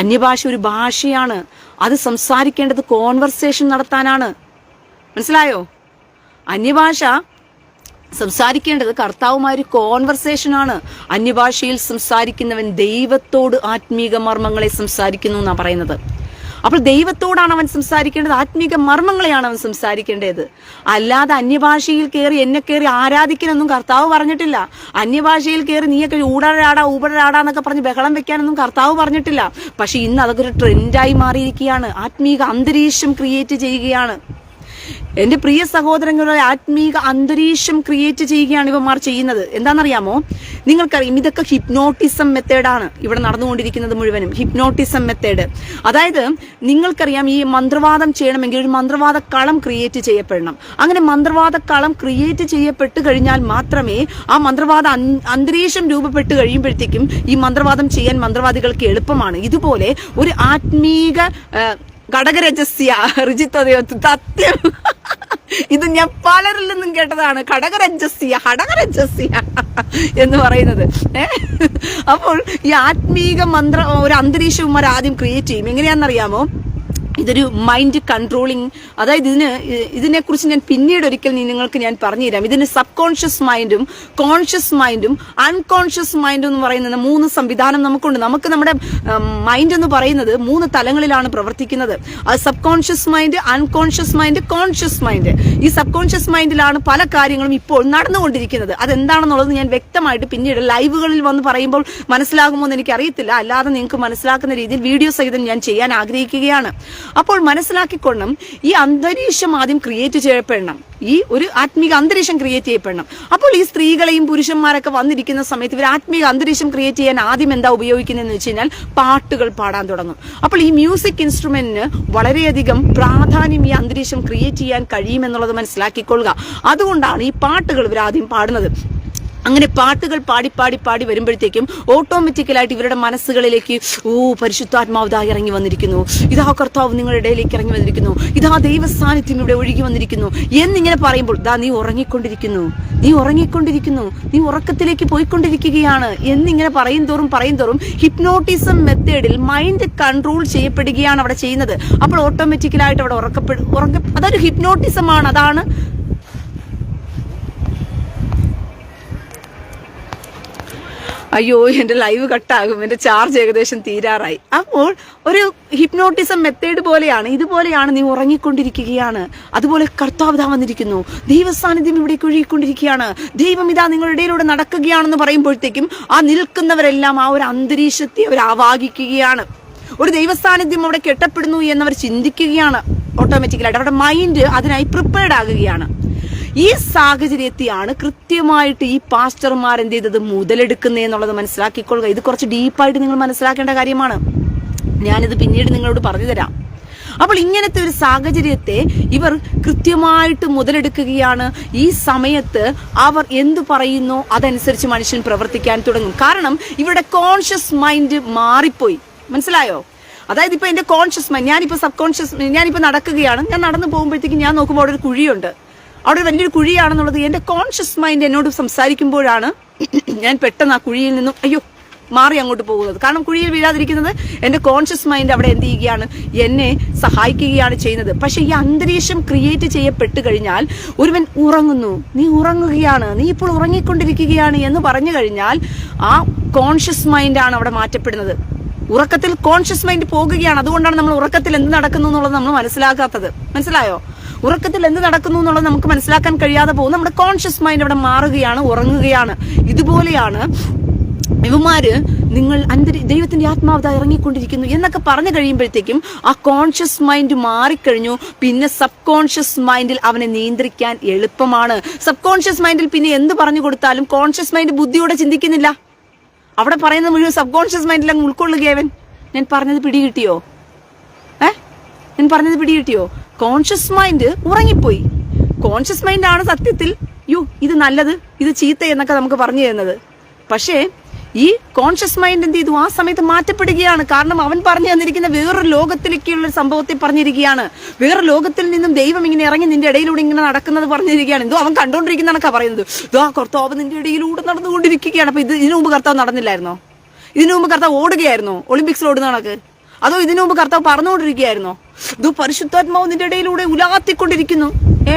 അന്യഭാഷ ഒരു ഭാഷയാണ്. അത് സംസാരിക്കേണ്ടത് കോൺവെർസേഷൻ നടത്താനാണ്. മനസ്സിലായോ? അന്യഭാഷ സംസാരിക്കേണ്ടത് കർത്താവുമായൊരു കോൺവെർസേഷനാണ്. അന്യഭാഷയിൽ സംസാരിക്കുന്നവൻ ദൈവത്തോട് ആത്മീക മർമ്മങ്ങളെ സംസാരിക്കുന്നു എന്നാണ് പറയുന്നത്. അപ്പോൾ ദൈവത്തോടാണ് അവൻ സംസാരിക്കേണ്ടത്, ആത്മീക മർമ്മങ്ങളെയാണ് അവൻ സംസാരിക്കേണ്ടത്. അല്ലാതെ അന്യഭാഷയിൽ കയറി എന്നെ കയറി ആരാധിക്കാനൊന്നും കർത്താവ് പറഞ്ഞിട്ടില്ല. അന്യഭാഷയിൽ കയറി നീയൊക്കെ ഊടരാടാ ഊപടരാടാ എന്നൊക്കെ പറഞ്ഞ് ബഹളം വെക്കാനൊന്നും കർത്താവ് പറഞ്ഞിട്ടില്ല. പക്ഷെ ഇന്ന് അതൊക്കെ ഒരു ട്രെൻഡായി മാറിയിരിക്കുകയാണ്. ആത്മീക അന്തരീക്ഷം ക്രിയേറ്റ് ചെയ്യുകയാണ്. എന്റെ പ്രിയ സഹോദരങ്ങളുടെ ആത്മീക അന്തരീക്ഷം ക്രിയേറ്റ് ചെയ്യുകയാണ് ഇവന്മാർ ചെയ്യുന്നത്. എന്താണെന്നറിയാമോ? നിങ്ങൾക്കറിയാം, ഇതൊക്കെ ഹിപ്നോട്ടിസം മെത്തേഡാണ് ഇവിടെ നടന്നുകൊണ്ടിരിക്കുന്നത് മുഴുവനും. ഹിപ്നോട്ടിസം മെത്തേഡ്, അതായത് നിങ്ങൾക്കറിയാം, ഈ മന്ത്രവാദം ചെയ്യണമെങ്കിൽ ഒരു മന്ത്രവാദ കളം ക്രിയേറ്റ് ചെയ്യപ്പെടണം. അങ്ങനെ മന്ത്രവാദ കളം ക്രിയേറ്റ് ചെയ്യപ്പെട്ട് കഴിഞ്ഞാൽ മാത്രമേ ആ മന്ത്രവാദ അന്തരീക്ഷം രൂപപ്പെട്ട് കഴിയുമ്പോഴത്തേക്കും ഈ മന്ത്രവാദം ചെയ്യാൻ മന്ത്രവാദികൾക്ക് എളുപ്പമാണ്. ഇതുപോലെ ഒരു ആത്മീക ഘടകരജസ്യ ഋജിത്വതയോ സത്യം, ഇത് ഞാൻ പലരിൽ നിന്നും കേട്ടതാണ്. ഘടകരജസ്യ എന്ന് പറയുന്നത്. അപ്പോൾ ഈ ആത്മീക ഒരു അന്തരീക്ഷവും ആദ്യം ക്രിയേറ്റ് ചെയ്യും. എങ്ങനെയാണെന്നറിയാമോ? ഇതൊരു മൈൻഡ് കൺട്രോളിങ്, അതായത് ഇതിനെക്കുറിച്ച് ഞാൻ പിന്നീട് ഒരിക്കൽ നിങ്ങൾക്ക് ഞാൻ പറഞ്ഞുതരാം. ഇതിന് സബ് കോൺഷ്യസ് മൈൻഡും കോൺഷ്യസ് മൈൻഡും അൺകോൺഷ്യസ് മൈൻഡും എന്ന് പറയുന്ന 3 സംവിധാനം നമുക്കുണ്ട്. നമുക്ക് നമ്മുടെ മൈൻഡ് എന്ന് പറയുന്നത് 3 തലങ്ങളിലാണ് പ്രവർത്തിക്കുന്നത്. അത് sub conscious mind, unconscious mind, conscious mind. ഈ സബ് കോൺഷ്യസ് മൈൻഡിലാണ് പല കാര്യങ്ങളും ഇപ്പോൾ നടന്നുകൊണ്ടിരിക്കുന്നത്. അതെന്താണെന്നുള്ളത് ഞാൻ വ്യക്തമായിട്ട് പിന്നീട് ലൈവുകളിൽ വന്ന് പറയുമ്പോൾ മനസ്സിലാകുമോ എന്ന് എനിക്കറിയത്തില്ല. അല്ലാതെ നിങ്ങൾക്ക് മനസ്സിലാക്കുന്ന രീതിയിൽ വീഡിയോ സഹിതം ഞാൻ ചെയ്യാൻ ആഗ്രഹിക്കുകയാണ്. അപ്പോൾ മനസ്സിലാക്കിക്കൊള്ളും, ഈ അന്തരീക്ഷം ആദ്യം ക്രിയേറ്റ് ചെയ്യപ്പെടണം. ഈ ഒരു ആത്മീക അന്തരീക്ഷം ക്രിയേറ്റ് ചെയ്യപ്പെടണം. അപ്പോൾ ഈ സ്ത്രീകളെയും പുരുഷന്മാരൊക്കെ വന്നിരിക്കുന്ന സമയത്ത് ഇവർ ആത്മീക അന്തരീക്ഷം ക്രിയേറ്റ് ചെയ്യാൻ ആദ്യം എന്താ ഉപയോഗിക്കുന്നതെന്ന് വെച്ച് കഴിഞ്ഞാൽ പാട്ടുകൾ പാടാൻ തുടങ്ങും. അപ്പോൾ ഈ മ്യൂസിക് ഇൻസ്ട്രുമെന്റിന് വളരെയധികം പ്രാധാന്യം ഈ അന്തരീക്ഷം ക്രിയേറ്റ് ചെയ്യാൻ കഴിയുമെന്നുള്ളത് മനസ്സിലാക്കിക്കൊള്ളുക. അതുകൊണ്ടാണ് ഈ പാട്ടുകൾ ഇവർ ആദ്യം പാടുന്നത്. അങ്ങനെ പാട്ടുകൾ പാടി പാടി പാടി വരുമ്പോഴത്തേക്കും ഓട്ടോമാറ്റിക്കലായിട്ട് ഇവരുടെ മനസ്സുകളിലേക്ക് പരിശുദ്ധാത്മാവ് ഇറങ്ങി വന്നിരിക്കുന്നു, ഇതാ കർത്താവ് നിങ്ങളുടെ ഇടയിലേക്ക് ഇറങ്ങി വന്നിരിക്കുന്നു, ഇതാ ദൈവസാന്നിധ്യം ഇവിടെ ഒഴുകി വന്നിരിക്കുന്നു എന്നിങ്ങനെ പറയുമ്പോൾ നീ ഉറങ്ങിക്കൊണ്ടിരിക്കുന്നു, നീ ഉറക്കത്തിലേക്ക് പോയിക്കൊണ്ടിരിക്കുകയാണ് എന്നിങ്ങനെ പറയും തോറും ഹിപ്നോട്ടിസം മെത്തേഡിൽ മൈൻഡ് കൺട്രോൾ ചെയ്യപ്പെടുകയാണ് അവിടെ ചെയ്യുന്നത്. അപ്പോൾ ഓട്ടോമാറ്റിക്കലായിട്ട് അവിടെ അതൊരു ഹിപ്നോട്ടിസമാണ്. അതാണ് അയ്യോ എന്റെ ലൈവ് കട്ടാകും, എന്റെ ചാർജ് ഏകദേശം തീരാറായി. അപ്പോൾ ഒരു ഹിപ്നോട്ടിസം മെത്തേഡ് പോലെയാണ്, ഇതുപോലെയാണ്. നീ ഉറങ്ങിക്കൊണ്ടിരിക്കുകയാണ്, അതുപോലെ കർത്താവ് ഇതാ വന്നിരിക്കുന്നു, ദൈവസാന്നിധ്യം ഇവിടെ ഒഴുകിക്കൊണ്ടിരിക്കുകയാണ്, ദൈവം ഇതാ നിങ്ങളുടെ ഇടയിലൂടെ നടക്കുകയാണെന്ന് പറയുമ്പോഴത്തേക്കും ആ നിൽക്കുന്നവരെല്ലാം ആ ഒരു അന്തരീക്ഷത്തെ അവർ ആവാഹിക്കുകയാണ്. ഒരു ദൈവസാന്നിധ്യം അവിടെ കെട്ടപ്പെടുന്നു എന്നവർ ചിന്തിക്കുകയാണ്. ഓട്ടോമാറ്റിക്കലായിട്ട് അവരുടെ മൈൻഡ് അതിനായി പ്രിപ്പയർഡ് ആകുകയാണ്. ഈ സാഹചര്യത്തെയാണ് കൃത്യമായിട്ട് ഈ പാസ്റ്റർമാർ എന്ത് ചെയ്തത് മുതലെടുക്കുന്നത് എന്നുള്ളത് മനസ്സിലാക്കിക്കൊള്ളുക. ഇത് കുറച്ച് ഡീപ്പായിട്ട് നിങ്ങൾ മനസ്സിലാക്കേണ്ട കാര്യമാണ്. ഞാനിത് പിന്നീട് നിങ്ങളോട് പറഞ്ഞു തരാം. അപ്പോൾ ഇങ്ങനത്തെ ഒരു സാഹചര്യത്തെ ഇവർ കൃത്യമായിട്ട് മുതലെടുക്കുകയാണ്. ഈ സമയത്ത് അവർ എന്തു പറയുന്നോ അതനുസരിച്ച് മനുഷ്യൻ പ്രവർത്തിക്കാൻ തുടങ്ങും. കാരണം ഇവരുടെ കോൺഷ്യസ് മൈൻഡ് മാറിപ്പോയി. മനസ്സിലായോ? അതായത് ഇപ്പൊ എന്റെ കോൺഷ്യസ് മൈൻഡ്, ഞാനിപ്പോ സബ് കോൺഷ്യസ്, ഞാനിപ്പോ നടക്കുകയാണ്, ഞാൻ നടന്നു പോകുമ്പോഴത്തേക്കും ഞാൻ നോക്കുമ്പോൾ അവിടെ ഒരു കുഴിയുണ്ട്, അവിടെ ഒരു വലിയൊരു കുഴിയാണെന്നുള്ളത് എന്റെ കോൺഷ്യസ് മൈൻഡ് എന്നോട് സംസാരിക്കുമ്പോഴാണ് ഞാൻ പെട്ടെന്ന് ആ കുഴിയിൽ നിന്നും അയ്യോ മാറി അങ്ങോട്ട് പോകുന്നത്. കാരണം കുഴിയിൽ വീഴാതിരിക്കുന്നത് എന്റെ കോൺഷ്യസ് മൈൻഡ് അവിടെ എന്ത് ചെയ്യുകയാണ്, എന്നെ സഹായിക്കുകയാണ് ചെയ്യുന്നത്. പക്ഷെ ഈ അന്തരീക്ഷം ക്രിയേറ്റ് ചെയ്യപ്പെട്ട് കഴിഞ്ഞാൽ ഒരുവൻ ഉറങ്ങുന്നു, നീ ഉറങ്ങുകയാണ്, നീ ഇപ്പോൾ ഉറങ്ങിക്കൊണ്ടിരിക്കുകയാണ് എന്ന് പറഞ്ഞു കഴിഞ്ഞാൽ ആ കോൺഷ്യസ് മൈൻഡാണ് അവിടെ മാറ്റപ്പെടുന്നത്. ഉറക്കത്തിൽ കോൺഷ്യസ് മൈൻഡ് പോകുകയാണ്. അതുകൊണ്ടാണ് നമ്മൾ ഉറക്കത്തിൽ എന്ത് നടക്കുന്നു എന്നുള്ളത് നമ്മൾ മനസ്സിലാക്കാത്തത്. മനസ്സിലായോ? ഉറക്കത്തിൽ എന്ത് നടക്കുന്നു എന്നുള്ളത് നമുക്ക് മനസ്സിലാക്കാൻ കഴിയാതെ പോകും. നമ്മുടെ കോൺഷ്യസ് മൈൻഡ് അവിടെ മാറുകയാണ്, ഉറങ്ങുകയാണ്. ഇതുപോലെയാണ് ഇവന്മാര് നിങ്ങൾ ദൈവത്തിന്റെ ആത്മാവത ഇറങ്ങിക്കൊണ്ടിരിക്കുന്നു എന്നൊക്കെ പറഞ്ഞു കഴിയുമ്പോഴത്തേക്കും ആ കോൺഷ്യസ് മൈൻഡ് മാറിക്കഴിഞ്ഞു. പിന്നെ സബ് കോൺഷ്യസ് മൈൻഡിൽ അവനെ നിയന്ത്രിക്കാൻ എളുപ്പമാണ്. സബ് കോൺഷ്യസ് മൈൻഡിൽ പിന്നെ എന്ത് പറഞ്ഞു കൊടുത്താലും കോൺഷ്യസ് മൈൻഡ് ബുദ്ധിയോടെ ചിന്തിക്കുന്നില്ല. അവിടെ പറയുന്നത് മുഴുവൻ സബ് കോൺഷ്യസ് മൈൻഡിൽ അങ്ങ് ഉൾക്കൊള്ളുകയവൻ. ഞാൻ പറഞ്ഞത് പിടികിട്ടിയോ? ഞാൻ പറഞ്ഞത് പിടികിട്ടിയോ? കോൺഷ്യസ് മൈൻഡ് ഉറങ്ങിപ്പോയി. കോൺഷ്യസ് മൈൻഡ് ആണ് സത്യത്തിൽ ഇത് നല്ലത്, ഇത് ചീത്ത എന്നൊക്കെ നമുക്ക് പറഞ്ഞു തരുന്നത്. പക്ഷേ ഈ കോൺഷ്യസ് മൈൻഡ് എന്ത് ചെയ്തു? ആ സമയത്ത് മാറ്റപ്പെടുകയാണ്. കാരണം അവൻ പറഞ്ഞു തന്നിരിക്കുന്ന വേറൊരു ലോകത്തിലേക്കുള്ള സംഭവത്തെ പറഞ്ഞിരിക്കുകയാണ്. വേറെ ലോകത്തിൽ നിന്നും ദൈവം ഇങ്ങനെ ഇറങ്ങി നിന്റെ ഇടയിലൂടെ ഇങ്ങനെ നടക്കുന്നത് പറഞ്ഞിരിക്കുകയാണ്. എന്തോ അവൻ കണ്ടോണ്ടിരിക്കുന്നതൊക്കെ പറയുന്നത്. കർത്താവ് നിന്റെ ഇടയിലൂടെ നടന്നുകൊണ്ടിരിക്കുകയാണ്. അപ്പൊ ഇതിനു മുമ്പ് കർത്താവ് നടന്നില്ലായിരുന്നോ? ഇതിനു മുമ്പ് കർത്താവ് ഓടുകയായിരുന്നോ? ഒളിമ്പിക്സിൽ ഓടുന്ന കണക്ക്? അതോ ഇതിനു മുമ്പ് കർത്താവ് പറഞ്ഞുകൊണ്ടിരിക്കുകയായിരുന്നോ? പരിശുദ്ധാത്മാവ് നിന്റെ ഇടയിലൂടെ ഉലാത്തിക്കൊണ്ടിരിക്കുന്നു.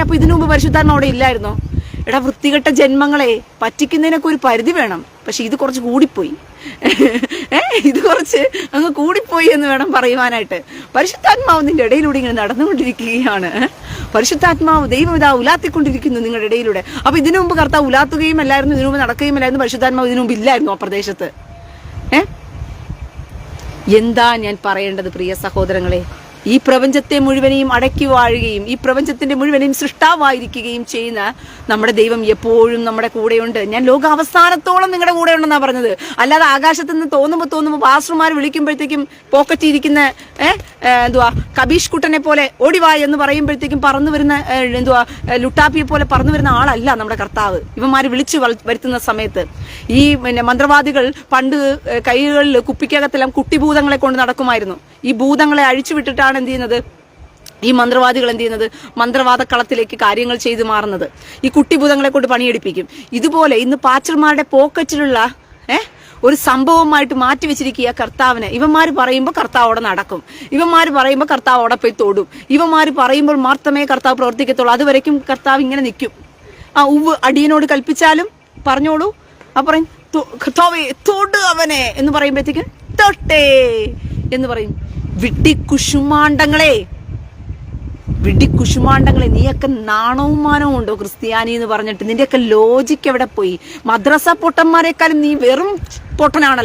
അപ്പൊ ഇതിനു മുമ്പ് പരിശുദ്ധാത്മാവ് അവിടെ ഇല്ലായിരുന്നോ? എടാ വൃത്തികെട്ട ജന്മങ്ങളെ, പറ്റിക്കുന്നതിനൊക്കെ ഒരു പരിധി വേണം. പക്ഷെ ഇത് കുറച്ച് കൂടിപ്പോയി. ഇത് കുറച്ച് അങ്ങ് കൂടിപ്പോയി എന്ന് വേണം പറയുവാനായിട്ട്. പരിശുദ്ധാത്മാവ് നിന്റെ ഇടയിലൂടെ ഇങ്ങനെ നടന്നുകൊണ്ടിരിക്കുകയാണ്. പരിശുദ്ധാത്മാവ് ദൈവം ഇതാ ഉലാത്തിക്കൊണ്ടിരിക്കുന്നു നിങ്ങളുടെ ഇടയിലൂടെ. അപ്പൊ ഇതിനു മുമ്പ് കർത്താവ് ഉലാത്തുകയും അല്ലായിരുന്നു, ഇതിനു മുമ്പ് നടക്കുകയും അല്ലായിരുന്നു. പരിശുദ്ധാത്മാവ് ഇതിനു മുമ്പ് ഇല്ലായിരുന്നു ആ പ്രദേശത്ത്. എന്താ ഞാൻ പറയേണ്ടത് പ്രിയ സഹോദരങ്ങളെ? ഈ പ്രപഞ്ചത്തെ മുഴുവനെയും അടക്കി വാഴുകയും ഈ പ്രപഞ്ചത്തിന്റെ മുഴുവനെയും സൃഷ്ടാവായിരിക്കുകയും ചെയ്യുന്ന നമ്മുടെ ദൈവം എപ്പോഴും നമ്മുടെ കൂടെയുണ്ട്. ഞാൻ ലോകാവസാനത്തോളം നിങ്ങളുടെ കൂടെ ഉണ്ടെന്നാ പറഞ്ഞത്. അല്ലാതെ ആകാശത്ത് നിന്ന് തോന്നുമ്പോ പാസ്റ്റർമാർ വിളിക്കുമ്പോഴത്തേക്കും പോക്കറ്റിരിക്കുന്ന കബീഷ് കുട്ടനെ പോലെ ഓടിവാ എന്ന് പറയുമ്പോഴത്തേക്കും പറന്നു വരുന്ന ലുട്ടാപ്പിയെ പോലെ പറന്നു വരുന്ന ആളല്ല നമ്മുടെ കർത്താവ്. ഇവന്മാര് വിളിച്ചു വരുത്തുന്ന സമയത്ത് ഈ മന്ത്രവാദികൾ പണ്ട് കൈകളിൽ കുപ്പിക്കകത്തെല്ലാം കുട്ടിഭൂതങ്ങളെ കൊണ്ട് നടക്കുമായിരുന്നു. ഈ ഭൂതങ്ങളെ അഴിച്ചുവിട്ടിട്ടാണ് എന്ത് ചെയ്യുന്നത്? ഈ മന്ത്രവാദികൾ എന്ത് ചെയ്യുന്നത്? മന്ത്രവാദ കളത്തിലേക്ക് കാര്യങ്ങൾ ചെയ്തു മാറുന്നത്. ഈ കുട്ടിഭൂതങ്ങളെ കൊണ്ട് പണിയെടുപ്പിക്കും. ഇതുപോലെ ഇന്ന് പാച്ചർമാരുടെ പോക്കറ്റിലുള്ള ഒരു സംഭവമായിട്ട് മാറ്റിവെച്ചിരിക്കുക കർത്താവിനെ. ഇവന്മാര് പറയുമ്പോൾ കർത്താവ് അവിടെ നടക്കും, ഇവന്മാര് പറയുമ്പോൾ കർത്താവ് അവിടെ പോയി തൊടും, ഇവന്മാര് പറയുമ്പോൾ മാത്രമേ കർത്താവ് പ്രവർത്തിക്കത്തുള്ളൂ. അതുവരയ്ക്കും കർത്താവ് ഇങ്ങനെ നിൽക്കും. ഉവ്വ് അടിയനോട് കൽപ്പിച്ചാലും പറഞ്ഞോളൂ. പറയും കർത്താവേ തൊട് അവനെ എന്ന് പറയുമ്പോഴത്തേക്കും തൊട്ടേ എന്ന് പറയും. വിഡ്ഢിക്കുശുമാണ്ടങ്ങളെ, നീയൊക്കെ നാണവും മാനവും ഉണ്ടോ ക്രിസ്ത്യാനി എന്ന് പറഞ്ഞിട്ട്? നിന്റെയൊക്കെ ലോജിക്ക് എവിടെ പോയി? മദ്രസ പൊട്ടന്മാരെക്കാളും നീ വെറും പൊട്ടനാണല്ലോ.